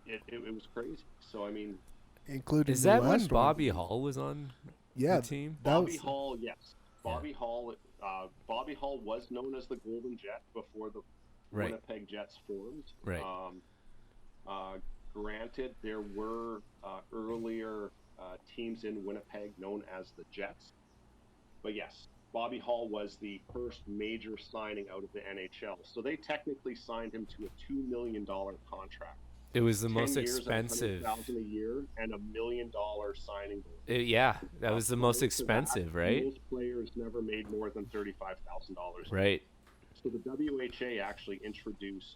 it was crazy. So I mean, Including Is the that when last one. Bobby Hall was on Yeah, the team? Bobby Hall, yes. Bobby Hall was known as the Golden Jet before the Winnipeg Jets formed. Right. Granted, there were earlier teams in Winnipeg known as the Jets. But yes, Bobby Hall was the first major signing out of the NHL. So they technically signed him to a $2 million contract. It was the 10 most years expensive. $100,000 a year and $1 million signing bonus. Yeah, that was the most expensive, right? Most players never made more than $35,000. Right. So the WHA actually introduced,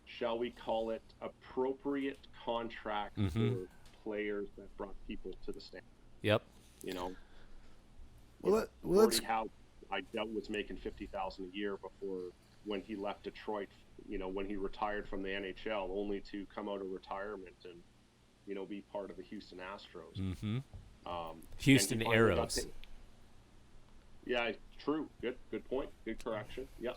shall we call it, appropriate contract for players that brought people to the stand. Yep. You know, Let's Gordie Howe, I doubt was making $50,000 a year before when he left Detroit. You know, when he retired from the NHL, only to come out of retirement and be part of the Houston Astros. Mm-hmm. Um, Houston and he finally got Aeros. Yeah, true. Good point. Good correction. Yep.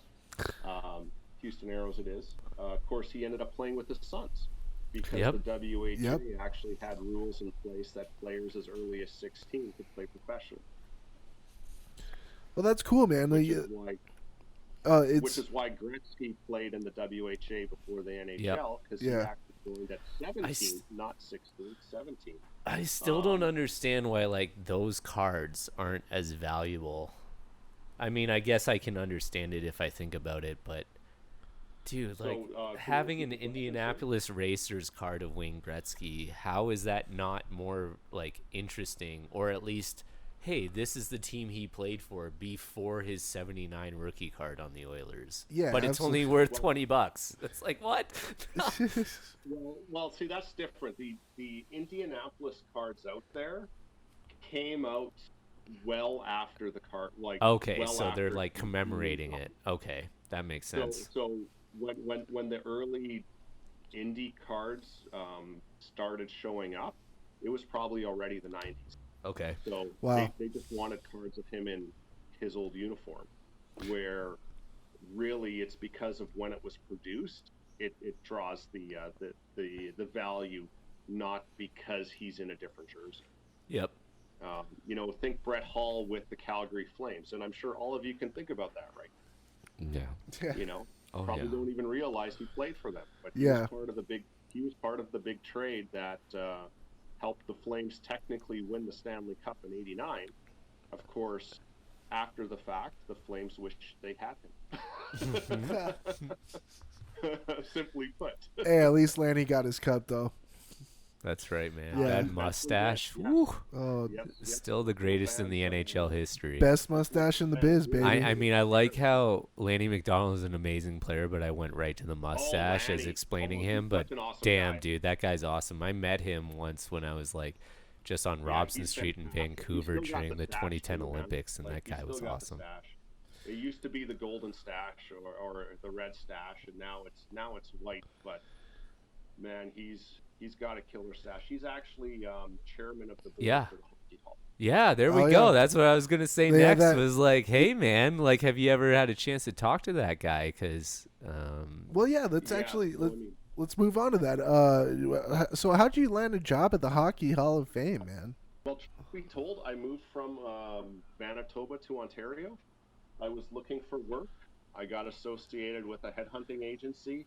Houston Aeros it is. Of course, he ended up playing with the Suns because Yep. the WHA actually had rules in place that players as early as 16 could play professionally. Well, that's cool, man. Which is why Gretzky played in the WHA before the NHL, because he actually joined at 17, not 16, 17. I still don't understand why those cards aren't as valuable. I mean, I guess I can understand it if I think about it, but dude, having an Indianapolis Racers card of Wayne Gretzky, how is that not more interesting, or at least, hey, this is the team he played for before his 79 rookie card on the Oilers. Yeah, but it's only worth $20. It's like, what? well, see, that's different. The Indianapolis cards out there came out well after the card. Okay, so they're commemorating it. Okay, that makes sense. So when the early Indy cards started showing up, it was probably already the 90s. Okay. So they just wanted cards of him in his old uniform, where really it's because of when it was produced. It draws the value, not because he's in a different jersey. Yep. Think Brett Hall with the Calgary Flames, and I'm sure all of you can think about that, right? Yeah. Probably don't even realize he played for them, but he was part of the big trade that helped the Flames technically win the Stanley Cup in '89. Of course, after the fact, the Flames wished they had him. Simply put. Hey, at least Lanny got his cup, though. That's right, man. Yeah. That mustache. Yeah. Woo. Oh, Still the greatest in the NHL history. best mustache in the biz, baby. I mean, I like how Lanny McDonald is an amazing player, but I went right to the mustache as Lanny. explaining He's him. But such an awesome damn, guy. dude, that guy's awesome. I met him once when I was just on Robson he's Street in fantastic. Vancouver He's still got during the stash 2010 too, man. Olympics, and that He's guy still was got the awesome. stash. It used to be the golden stash or the red stash, and now it's white. But man, he's got a killer stash. He's actually chairman of the board for the Hockey Hall. Yeah, there we go. That's what I was gonna say next. Was hey man, have you ever had a chance to talk to that guy? Because well, yeah, let's move on to that. So how'd you land a job at the Hockey Hall of Fame, man? Well, truth be told, I moved from Manitoba to Ontario. I was looking for work. I got associated with a headhunting agency.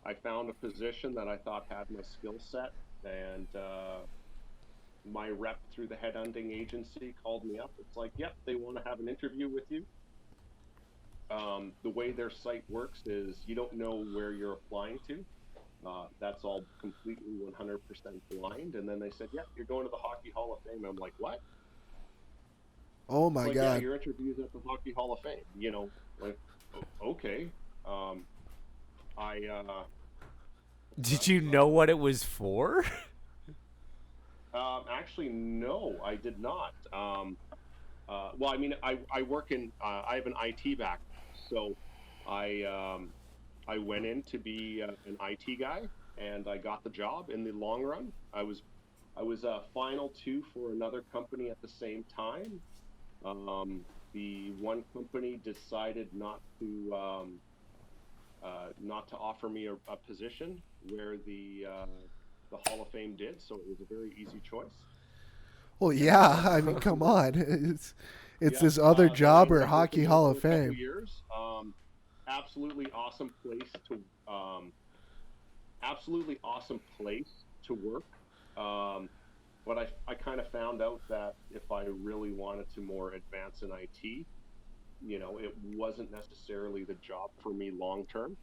I found a position that I thought had my skill set, and my rep through the headhunting agency called me up. It's like, yep, they want to have an interview with you. The way their site works is you don't know where you're applying to. That's all completely 100% blind. And then they said, yep, you're going to the Hockey Hall of Fame. I'm like, what? Oh my God. Yeah, your interview's at the Hockey Hall of Fame. Okay. did you know what it was for? Actually, no, I did not. Well, I mean, I work in, I have an IT background, so I went in to be an IT guy, and I got the job. In the long run, I was final two for another company at the same time. The one company decided not to offer me a position where the Hall of Fame did, so it was a very easy choice. Well, yeah, I mean, come on, it's this other job or Hockey Hall of Fame. Years, absolutely awesome place to work. But I kind of found out that if I really wanted to more advance in IT, it wasn't necessarily the job for me long term.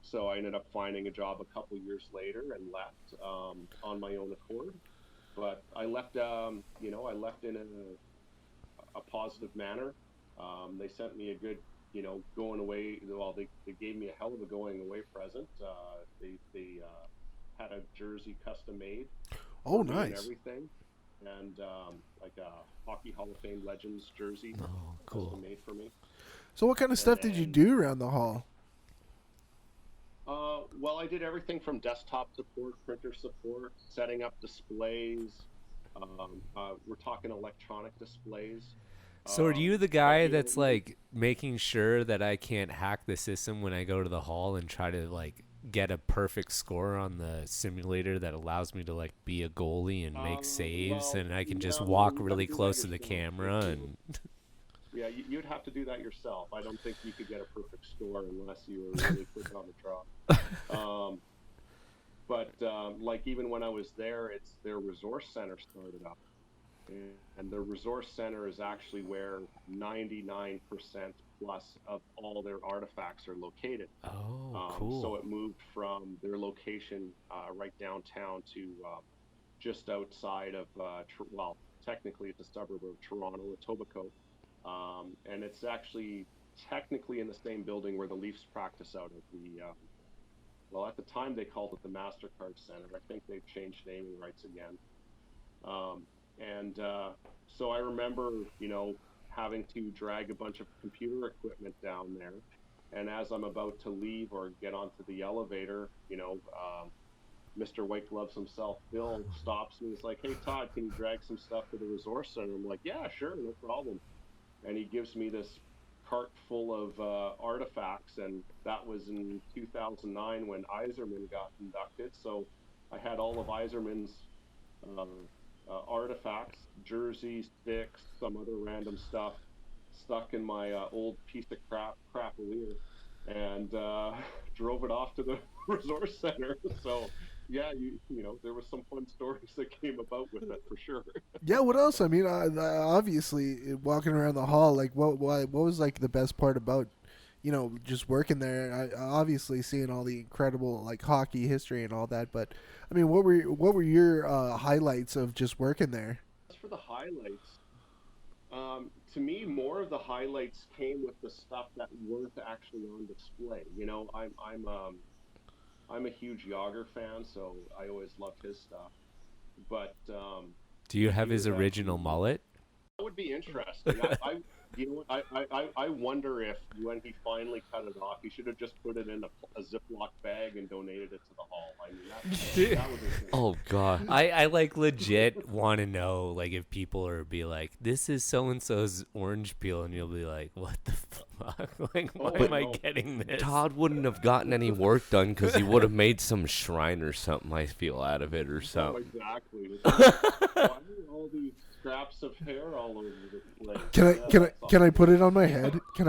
So I ended up finding a job a couple years later and left on my own accord. But I left, I left in a positive manner. They sent me a good, going away. Well, they gave me a hell of a going away present. They had a jersey custom made. Oh, nice. And everything. and like a Hockey Hall of Fame Legends jersey, Oh, custom cool. made for me. So what kind of And stuff did you then, do around the hall? well, I did everything from desktop support, printer support, setting up displays. We're talking electronic displays. So are you the But guy you know, that's like making sure that I can't hack the system when I go to the hall and try to like get a perfect score on the simulator that allows me to like be a goalie and make saves well, and I can just no, walk you got to really do that close to the yourself. camera and Yeah, you'd have to do that yourself. I don't think you could get a perfect score unless you were really quick on the draw. Um, but like even when I was there, it's their resource center started up, and the resource center is actually where 99% plus of all their artifacts are located. oh, So cool. it moved from their location right downtown to just outside of, well, technically it's a suburb of Toronto, Etobicoke. And it's actually technically in the same building where the Leafs practice out of the, well, at the time they called it the MasterCard Center. I think they've changed naming rights again. Um, and so I remember, having to drag a bunch of computer equipment down there. And as I'm about to leave or get onto the elevator, Mr. White Gloves himself, Bill, stops me. He's like, "Hey, Todd, can you drag some stuff to the resource center?" I'm like, "Yeah, sure, no problem." And he gives me this cart full of artifacts, and that was in 2009 when Iserman got inducted. So I had all of Iserman's uh, artifacts, jerseys, sticks, some other random stuff stuck in my old piece of crapalier, and drove it off to the resource center. So yeah, there was some fun stories that came about with it for sure. Yeah, what else? I mean, obviously, walking around the hall, like, what was like the best part about, just working there? Obviously, seeing all the incredible like hockey history and all that. But I mean, what were your highlights of just working there? As for the highlights, to me, more of the highlights came with the stuff that weren't actually on display. I'm a huge Yager fan, so I always loved his stuff. But Do you have he his was original actually mullet? that would be interesting. I wonder if when he finally cut it off, he should have just put it in a Ziploc bag and donated it to the hall. I mean, that was insane. Oh God. I like legit want to know like if people are be like, this is so and so's orange peel, and you'll be like, what the fuck? Like, why Oh am I no. getting this? Todd wouldn't have gotten any work done because he would have made some shrine or something, I feel, out of it or Oh, something. exactly. Why are all these scraps of hair all over the place? Can I Yeah, can I that's can I awesome. put it on my head? Can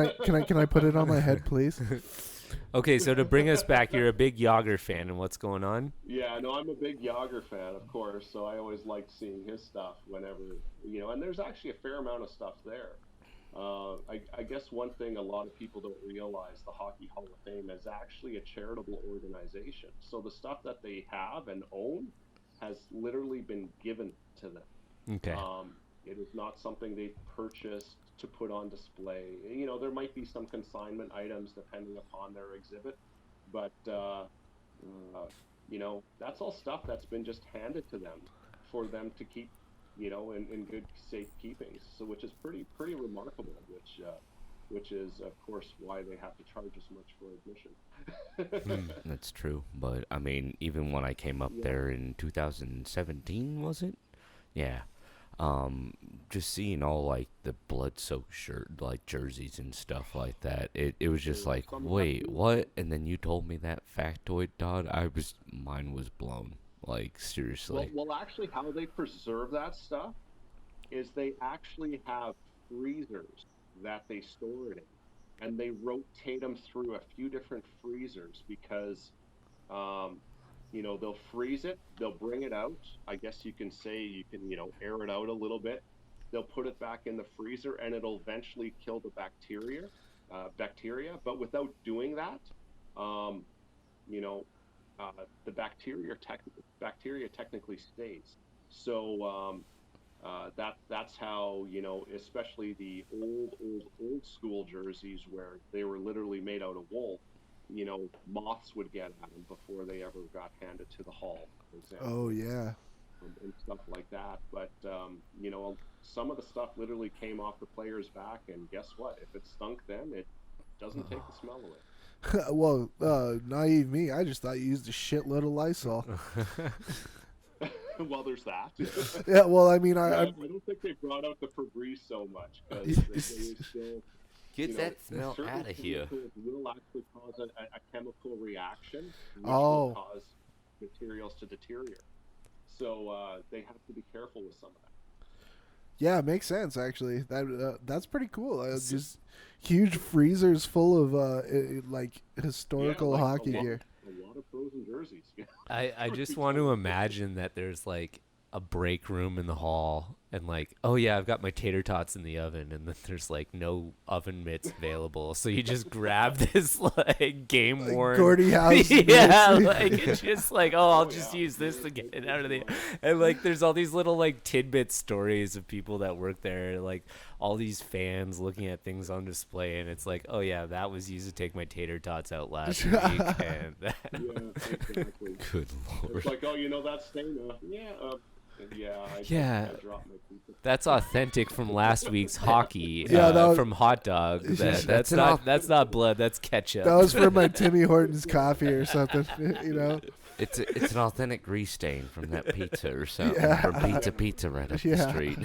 I put it on my head, please? Okay, so to bring us back, you're a big Yager fan, and what's going on? Yeah, no, I'm a big Yager fan, of course, so I always liked seeing his stuff whenever, and there's actually a fair amount of stuff there. I guess one thing a lot of people don't realize, the Hockey Hall of Fame is actually a charitable organization. So the stuff that they have and own has literally been given to them. Okay. It is not something they've purchased to put on display. There might be some consignment items depending upon their exhibit, but that's all stuff that's been just handed to them for them to keep, in good safe keeping. So which is pretty remarkable. Which is of course why they have to charge as much for admission. That's true. But I mean, even when I came up Yeah. there in 2017, was it? Yeah. Just seeing all like the blood-soaked shirt, like jerseys and stuff like that, it was just like, Some wait, lucky- what? And then you told me that factoid, Todd. Mine was blown. Like seriously. Well, actually, how they preserve that stuff is they actually have freezers that they store it in, and they rotate them through a few different freezers because, um, they'll freeze it, they'll bring it out. I guess you can say you can, air it out a little bit. They'll put it back in the freezer, and it'll eventually kill the bacteria. But without doing that, um, you know, the bacteria technically stays. So that's how especially the old school jerseys where they were literally made out of wool. Moths would get at them before they ever got handed to the hall, for example. Oh yeah. and stuff like that. But you know, some of the stuff literally came off the player's back, and guess what? If it stunk, then it doesn't take the smell away. Well, naive me, I just thought you used a shitload of Lysol. Well, there's that. Yeah, well, I mean, I don't think they brought out the Febreze so much because they still. Get You know, that smell certain out of here. chemicals will actually cause a chemical reaction, which Oh. will cause materials to deteriorate. So they have to be careful with some of that. yeah, it makes sense actually. That's pretty cool. Just huge freezers full of like historical like hockey a lot, gear. A lot of frozen jerseys. Yeah. I just want to imagine that there's like a break room in the hall and like, oh yeah, I've got my tater tots in the oven, and then there's like no oven mitts available, so you just grab this like game worn Gordie House. yeah, mitts. like it's just like, oh, I'll just use this to get it out of the, and like there's all these little like tidbit stories of people that work there, like all these fans looking at things on display, and it's like, oh yeah, that was used to take my tater tots out last week, and Yeah, exactly. Good lord. It's like, oh, you know that stain? I dropped my pizza. that's authentic from last week's hockey. Yeah, that was- from hot dog. Yeah, That's not blood. That's ketchup. That was for my Timmy Hortons coffee or something. You know. It's an authentic grease stain from that pizza or something. Yeah. From Pizza right up the Yeah. street.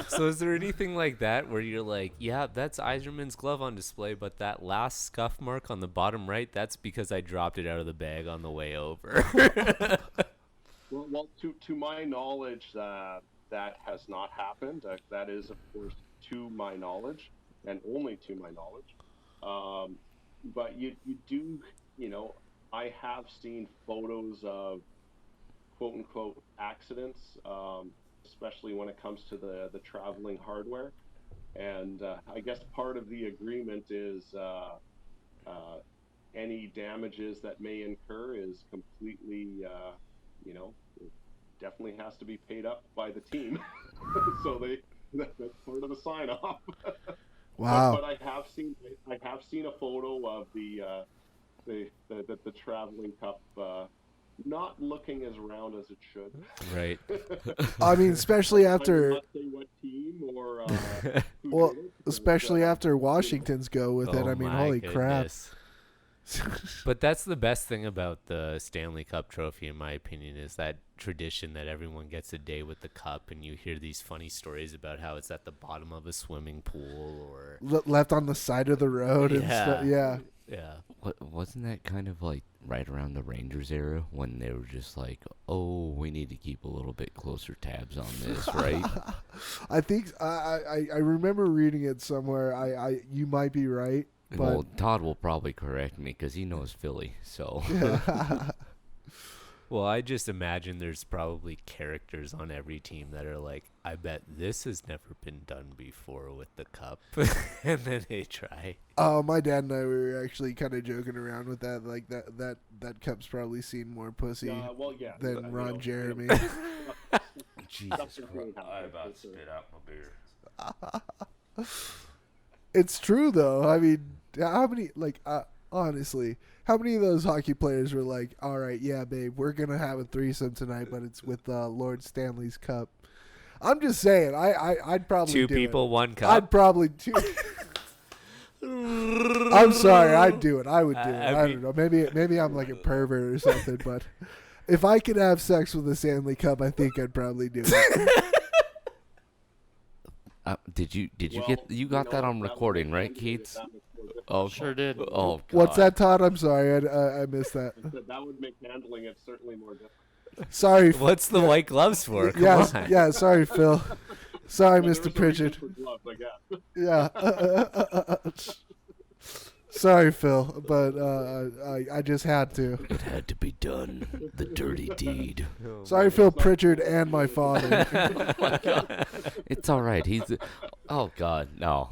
So is there anything like that where you're like, yeah, that's Eiserman's glove on display, but that last scuff mark on the bottom right, that's because I dropped it out of the bag on the way over. Well, to my knowledge, that has not happened. That is, of course, to my knowledge, and only to my knowledge. But you do, you know, I have seen photos of quote unquote accidents, especially when it comes to the traveling hardware. And I guess part of the agreement is any damages that may incur is completely, you know, it definitely has to be paid up by the team. So that's part of the sign off. Wow. But I have seen a photo of the traveling cup not looking as round as it should. Right. I mean, especially I will after, not say what team or who well, did it, but, especially after Washington's go with it. Oh I mean, my holy crap. goodness. But that's the best thing about the Stanley Cup trophy, in my opinion, is that tradition that everyone gets a day with the cup, and you hear these funny stories about how it's at the bottom of a swimming pool or Left on the side of the road and stuff. Yeah. yeah. Wasn't that kind of like right around the Rangers era when they were just like, oh, we need to keep a little bit closer tabs on this, right? I think I remember reading it somewhere. You might be right. But Well, Todd will probably correct me because he knows Philly. So Well, I just imagine there's probably characters on every team that are like, I bet this has never been done before with the cup. And then they try. my dad and I were actually kind of joking around with that. Like that cup's probably seen more pussy well, yeah, than you Ron know, Jeremy. Jesus Christ, I about to spit out my beer. It's true though. I mean, how many honestly, how many of those hockey players were like, "All right, yeah, babe, we're gonna have a threesome tonight, but it's with Lord Stanley's cup." I'm just saying, I'd probably Two do people, it. one cup. I'd probably do. I'm sorry, I'd do it. I would do it. I I mean- don't know. Maybe I'm like a pervert or something, but if I could have sex with a Stanley Cup, I think I'd probably do it. Did you Well, get you got that on that would recording, make right, Andy Keats? that much more difficult. Oh, Sure did. Oh, God. What's that, Todd? I'm sorry, I missed that. That would make handling it certainly more difficult. Sorry. What's the white gloves for? Come Yeah, on. yeah. Sorry, Phil. Sorry, Well, Mr. there was a reason Pritchard. for gloves, I guess. Yeah. Sorry, Phil, but I just had to. It had to be done. The dirty deed. Sorry, Phil Pritchard and my father. It's all right. Oh God, no.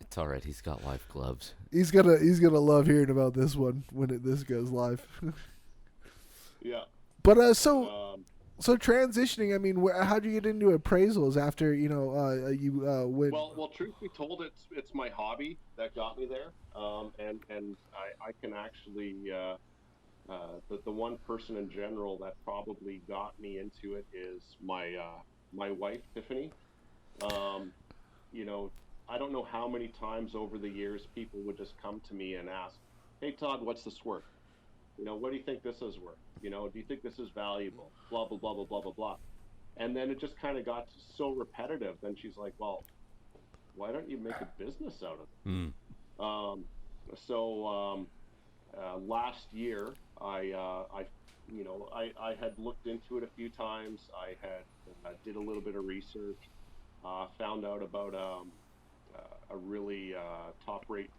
It's all right. He's got life gloves. He's gonna love hearing about this one when this goes live. Yeah. But so transitioning. I mean, how'd you get into appraisals after you went? Well, truth be told, it's my hobby that got me there, and I can actually the one person in general that probably got me into it is my wife, Tiffany. Um, you know, I don't know how many times over the years people would just come to me and ask, "Hey Todd, what's this worth? What do you think this is worth? Do you think this is valuable? Blah blah blah blah blah blah blah." And then it just kind of got so repetitive. Then she's like, "Well, why don't you make a business out of it?" Mm. Um, so last year, I had looked into it a few times. I had did a little bit of research, found out about a really top-rate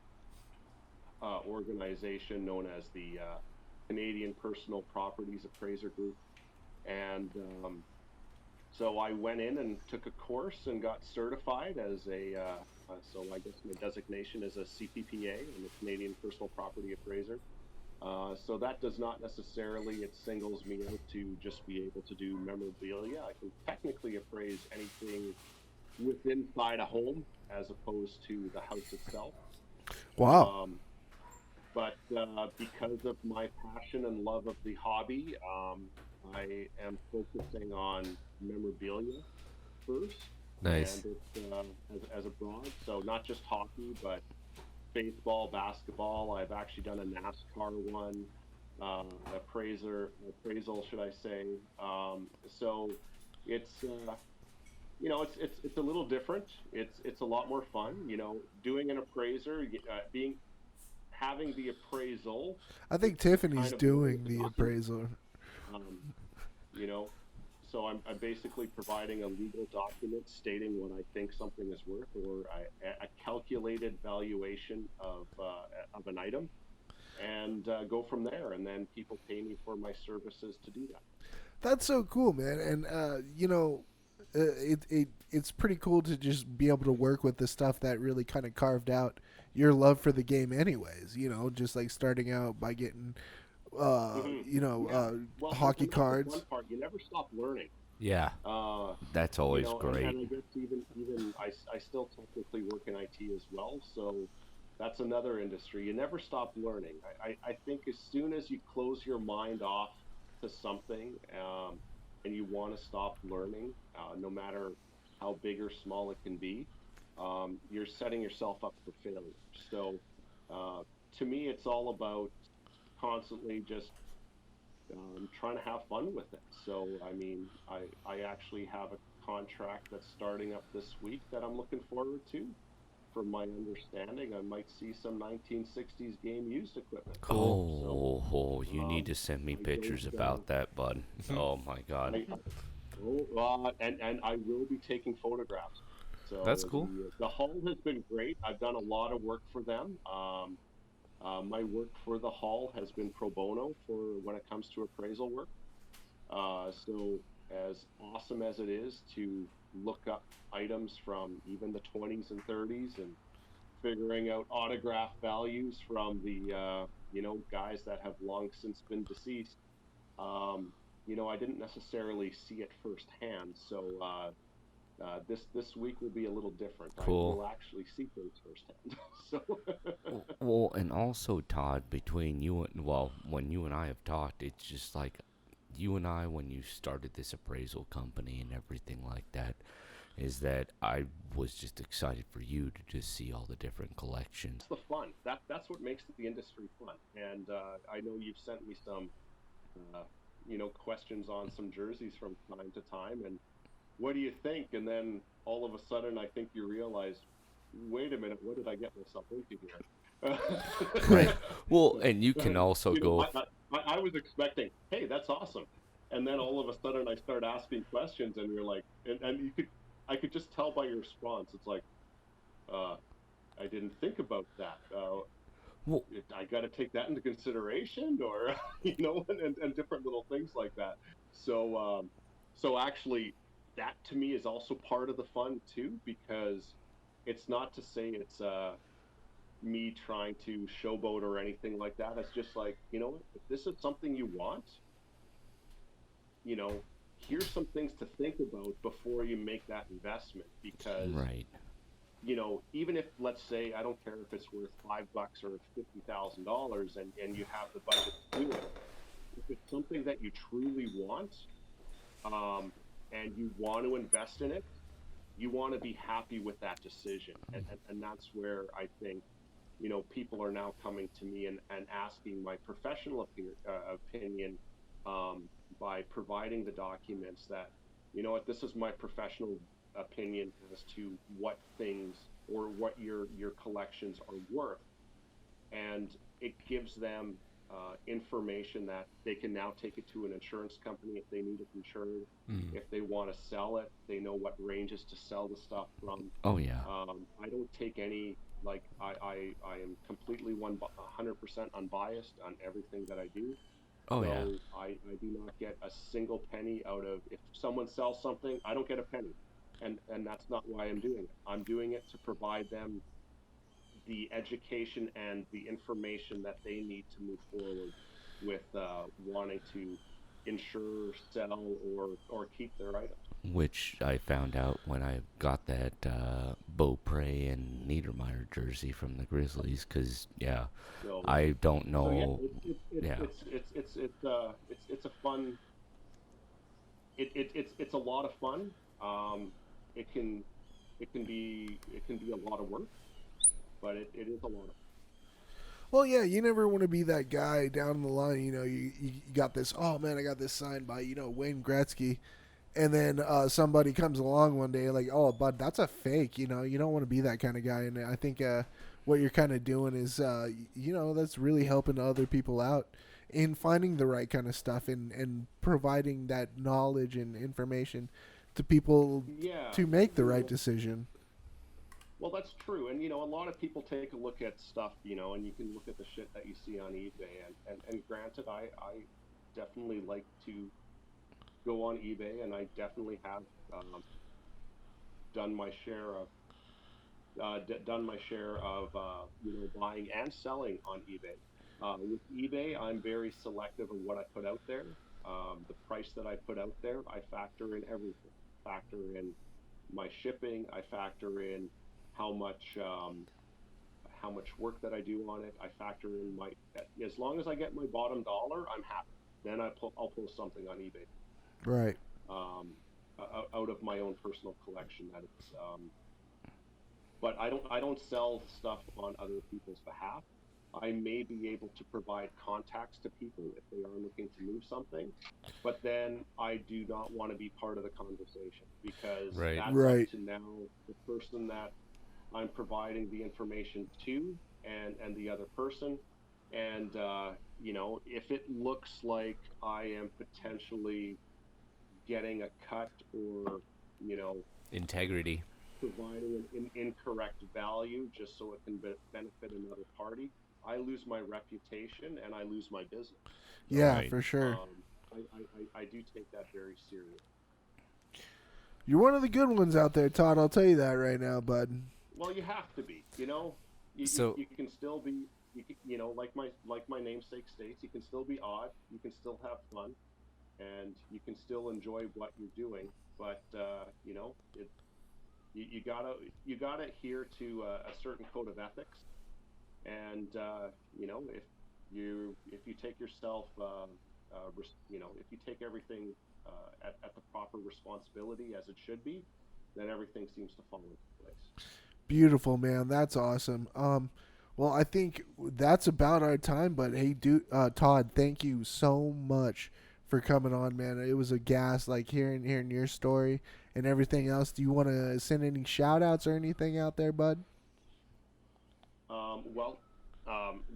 organization known as the Canadian Personal Properties Appraiser Group, and so I went in and took a course and got certified as so I guess my designation is a CPPA, I'm a Canadian Personal Property Appraiser. So that does not necessarily, it singles me out to just be able to do memorabilia. I can technically appraise anything within inside a home as opposed to the house itself. Wow. But because of my passion and love of the hobby, I am focusing on memorabilia first. Nice. And it's as a broad, so not just hockey, but baseball, basketball. I've actually done a NASCAR one, appraisal, should I say? So it's it's a little different. It's a lot more fun. Doing an appraiser, having the appraisal. I think Tiffany's doing the appraisal. Um, you know, so I'm basically providing a legal document stating what I think something is worth, or a calculated valuation of an item, and go from there. And then people pay me for my services to do that. That's so cool, man. And it's pretty cool to just be able to work with the stuff that really kind of carved out your love for the game anyways, just like starting out by getting hockey cards. The fun part, you never stop learning. Yeah. That's always great. And I guess even I still technically work in IT as well, so that's another industry. You never stop learning. I think as soon as you close your mind off to something, and you want to stop learning, no matter how big or small it can be, you're setting yourself up for failure. So to me, it's all about constantly just trying to have fun with it. So I mean, I actually have a contract that's starting up this week that I'm looking forward to. From my understanding, I might see some 1960s game used equipment. Cool. You need to send me pictures about that, bud. Oh my God. And I will be taking photographs. So that's cool. The hull has been great. I've done a lot of work for them. My work for the hull has been pro bono for when it comes to appraisal work. So as awesome as it is to look up items from even the 20s and 30s and figuring out autograph values from the guys that have long since been deceased, I didn't necessarily see it firsthand. So this week will be a little different. Cool. I will actually see things firsthand. So Well, and also, Todd, between when you and I have talked, it's just like you and I, when you started this appraisal company and everything like that, is that I was just excited for you to just see all the different collections. It's the fun. That's what makes the industry fun. And I know you've sent me some, questions on some jerseys from time to time. And what do you think? And then all of a sudden, I think you realize, wait a minute, what did I get myself into here? Right. Well, and you can also go. I was expecting, hey, that's awesome. And then all of a sudden I start asking questions and you're like, and I could just tell by your response. It's like, I didn't think about that. Well, I got to take that into consideration, or, and different little things like that. So actually that to me is also part of the fun too, because it's not to say it's, me trying to showboat or anything like that. It's just like, if this is something you want, here's some things to think about before you make that investment, because right. even if, let's say, I don't care if it's worth $5 or $50,000, and you have the budget to do it, if it's something that you truly want, and you want to invest in it, you want to be happy with that decision. And that's where I think, people are now coming to me and asking my professional opinion, by providing the documents that, this is my professional opinion as to what things or what your collections are worth. And it gives them information that they can now take it to an insurance company if they need it insured. If they want to sell it, they know what ranges to sell the stuff from. Oh yeah. I don't take any, like, I am completely 100% unbiased on everything that I do. Oh So yeah. I do not get a single penny out of, if someone sells something, I don't get a penny. And that's not why I'm doing it. I'm doing it to provide them the education and the information that they need to move forward with wanting to insure, sell, or keep their items. Which I found out when I got that Beaupre and Niedermeyer jersey from the Grizzlies, because So, I don't know. It's a fun. It's a lot of fun. It can be a lot of work, but it is a lot of fun. Well, yeah, you never want to be that guy down the line. You got this. Oh man, I got this signed by Wayne Gretzky, and then somebody comes along one day like, oh, bud, that's a fake. You don't want to be that kind of guy. And I think what you're kind of doing is, that's really helping other people out in finding the right kind of stuff and providing that knowledge and information to people to make the right decision. Well, that's true. And, a lot of people take a look at stuff, and you can look at the shit that you see on eBay. And granted, I definitely like to go on eBay, and I definitely have done my share of buying and selling on eBay. With eBay, I'm very selective of what I put out there. The price that I put out there, I factor in everything. Factor in my shipping. I factor in how much work that I do on it. I factor in as long as I get my bottom dollar, I'm happy. Then I'll post something on eBay. Right. Out of my own personal collection, that is. But I don't sell stuff on other people's behalf. I may be able to provide contacts to people if they are looking to move something, but then I do not want to be part of the conversation, because that's up to now the person that I'm providing the information to and the other person. And, if it looks like I am potentially getting a cut or, integrity, providing an incorrect value just so it can benefit another party, I lose my reputation and I lose my business. Yeah, for sure. I do take that very serious. You're one of the good ones out there, Todd. I'll tell you that right now, bud. Well, you have to be. You can still be. Like my namesake states, you can still be odd. You can still have fun, and you can still enjoy what you're doing. But you gotta adhere to a certain code of ethics. And if you take yourself, if you take everything at the proper responsibility as it should be, then everything seems to fall into place. Beautiful, man. That's awesome. Well, I think that's about our time. But hey, Todd, thank you so much for coming on, man. It was a gas, like hearing your story and everything else. Do you want to send any shout outs or anything out there, bud?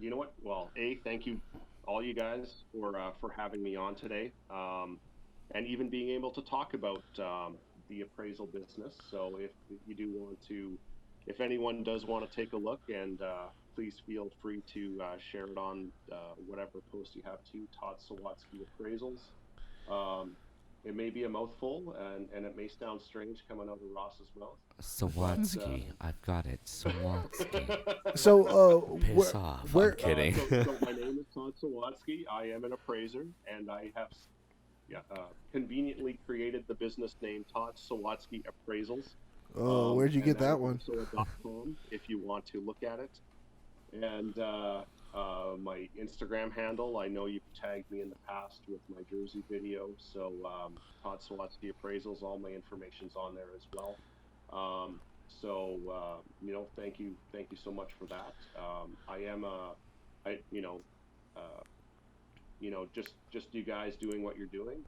You know what? Well, thank you, all you guys, for having me on today, and even being able to talk about the appraisal business. So if anyone does want to take a look, and please feel free to share it on whatever post you have to Todd Sawatzky Appraisals. It may be a mouthful, and it may sound strange coming out of Ross's mouth. Sawatzky, I've got it. Sawatzky. So, Piss off. where, I'm kidding. So my name is Todd Sawatzky. I am an appraiser, and I have conveniently created the business name Todd Sawatzky Appraisals. Oh, where'd you get that one? Also if you want to look at it. And my Instagram handle, I know you've tagged me in the past with my jersey video. So Todd Sawatzky Appraisals, all my information's on there as well. Thank you so much for that. Just you guys doing what you're doing,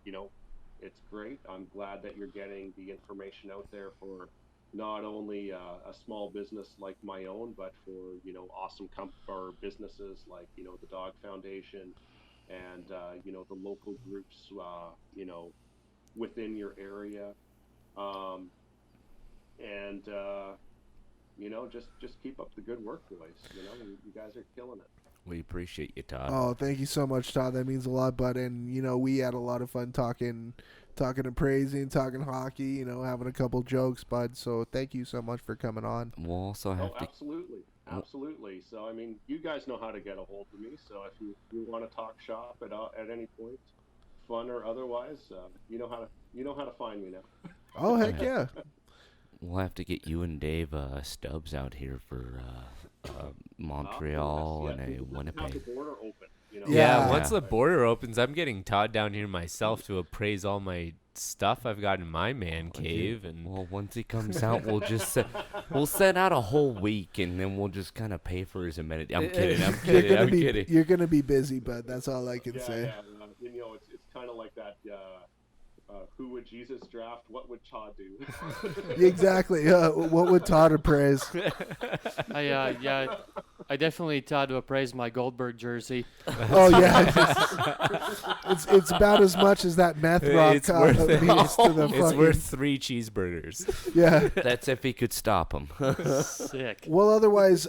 it's great. I'm glad that you're getting the information out there for not only a small business like my own, but for awesome or businesses like the Dog Foundation and the local groups within your area, just keep up the good work, boys. You guys are killing it. We appreciate you, Todd. Oh, thank you so much, Todd. That means a lot, bud. And we had a lot of fun talking appraising, talking hockey, having a couple jokes, bud. So thank you so much for coming on. We'll also have to. Absolutely. So I mean, you guys know how to get a hold of me. So if you want to talk shop at any point, fun or otherwise, you know how to find me now. Oh, heck yeah. We'll have to get you and Dave Stubbs out here for Montreal and a Winnipeg. The border open, Yeah, once the border opens, I'm getting Todd down here myself to appraise all my stuff I've got in my man cave. And well, once he comes out, we'll just we'll set out a whole week, and then we'll just kind of pay for his amenity. I'm kidding. You're gonna be busy, bud. That's all I can say. Yeah. It's kind of like that. Who would Jesus draft? What would Todd do? Exactly. What would Todd appraise? I definitely Todd to appraise my Goldberg jersey. Oh yeah, it's about as much as that meth rock it's worth it's worth 3 cheeseburgers. Yeah, that's if he could stop him. Sick. Well, otherwise,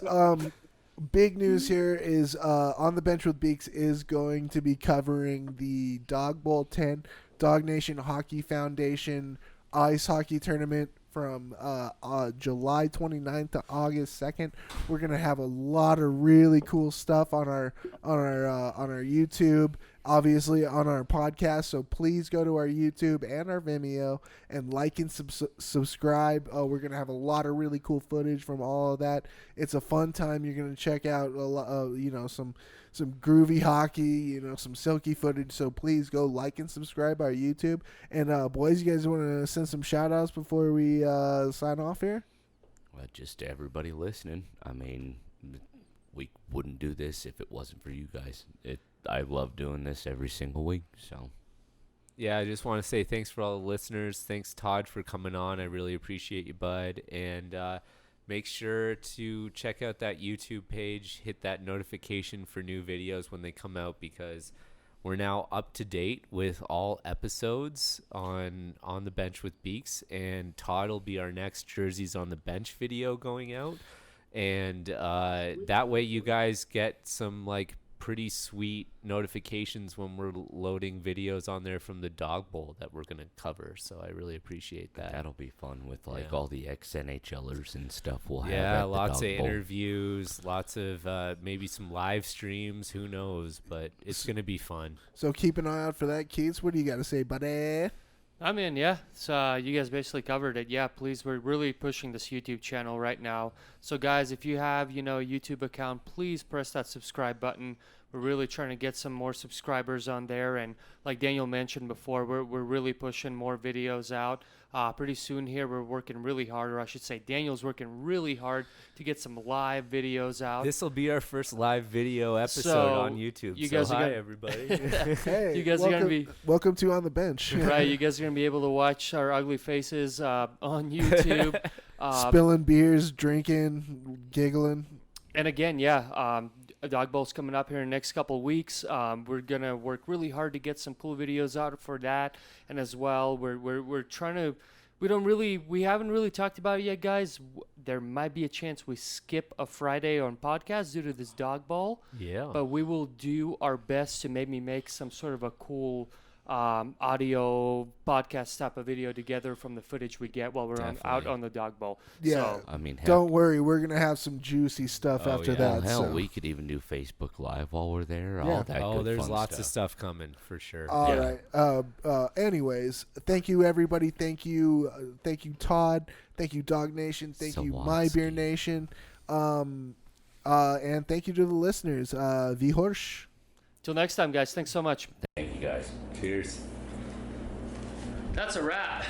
big news here is On the Bench with Beeks is going to be covering the Dog Bowl 10 Dog Nation Hockey Foundation ice hockey tournament from July 29th to August 2nd. We're gonna have a lot of really cool stuff on our YouTube, obviously on our podcast. So please go to our YouTube and our Vimeo and like and subscribe. We're gonna have a lot of really cool footage from all of that. It's a fun time. You're gonna check out a lot, some groovy hockey, some silky footage. So please go like and subscribe our YouTube. And boys, you guys want to send some shout outs before we sign off here? Well, just to everybody listening, I mean, we wouldn't do this if it wasn't for you guys. I love doing this every single week. So yeah, I just want to say thanks for all the listeners. Thanks, Todd, for coming on. I really appreciate you, bud. And make sure to check out that YouTube page. Hit that notification for new videos when they come out, because we're now up to date with all episodes on the Bench with Beeks. And Todd will be our next Jerseys on the Bench video going out. And that way you guys get some pretty sweet notifications when we're loading videos on there from the Dog Bowl that we're going to cover. So I really appreciate that. That'll be fun with all the ex-NHLers and stuff we'll have. Yeah, at lots the of Dog Bowl. interviews, lots of maybe some live streams. Who knows? But it's going to be fun. So keep an eye out for that, Keats. What do you got to say, buddy? I'm in, yeah. So you guys basically covered it. Yeah, please, we're really pushing this YouTube channel right now. So guys, if you have, a YouTube account, please press that subscribe button. We're really trying to get some more subscribers on there. And like Daniel mentioned before, we're really pushing more videos out. Pretty soon here, we're working really hard, or I should say Daniel's working really hard to get some live videos out. This will be our first live video episode on YouTube. You guys hi, everybody. Hey, you guys are going to be... Welcome to On the Bench. Right, you guys are going to be able to watch our ugly faces on YouTube. Spilling beers, drinking, giggling. And again, yeah, a Dog Bowl's coming up here in the next couple of weeks. We're going to work really hard to get some cool videos out for that. And as well, we're trying to... We haven't really talked about it yet, guys. There might be a chance we skip a Friday on podcast due to this Dog Bowl. Yeah. But we will do our best to maybe make some sort of a cool audio podcast type of video together from the footage we get while we're out Definitely. on the dog bowl. Yeah. So, I mean, heck, Don't worry, we're gonna have some juicy stuff Oh, after yeah. well, that. hell, so. we could even do Facebook Live while we're there. Yeah. All that Oh, good there's fun lots of stuff. stuff coming for sure. All Yeah. right. Anyways, thank you everybody. Thank you, Todd. Thank you, Dog Nation. Thank you, My Beer Sawatzky. Nation. And thank you to the listeners. Vi Horsch. till next time, guys. Thanks so much. Thank you guys. Cheers. That's a wrap.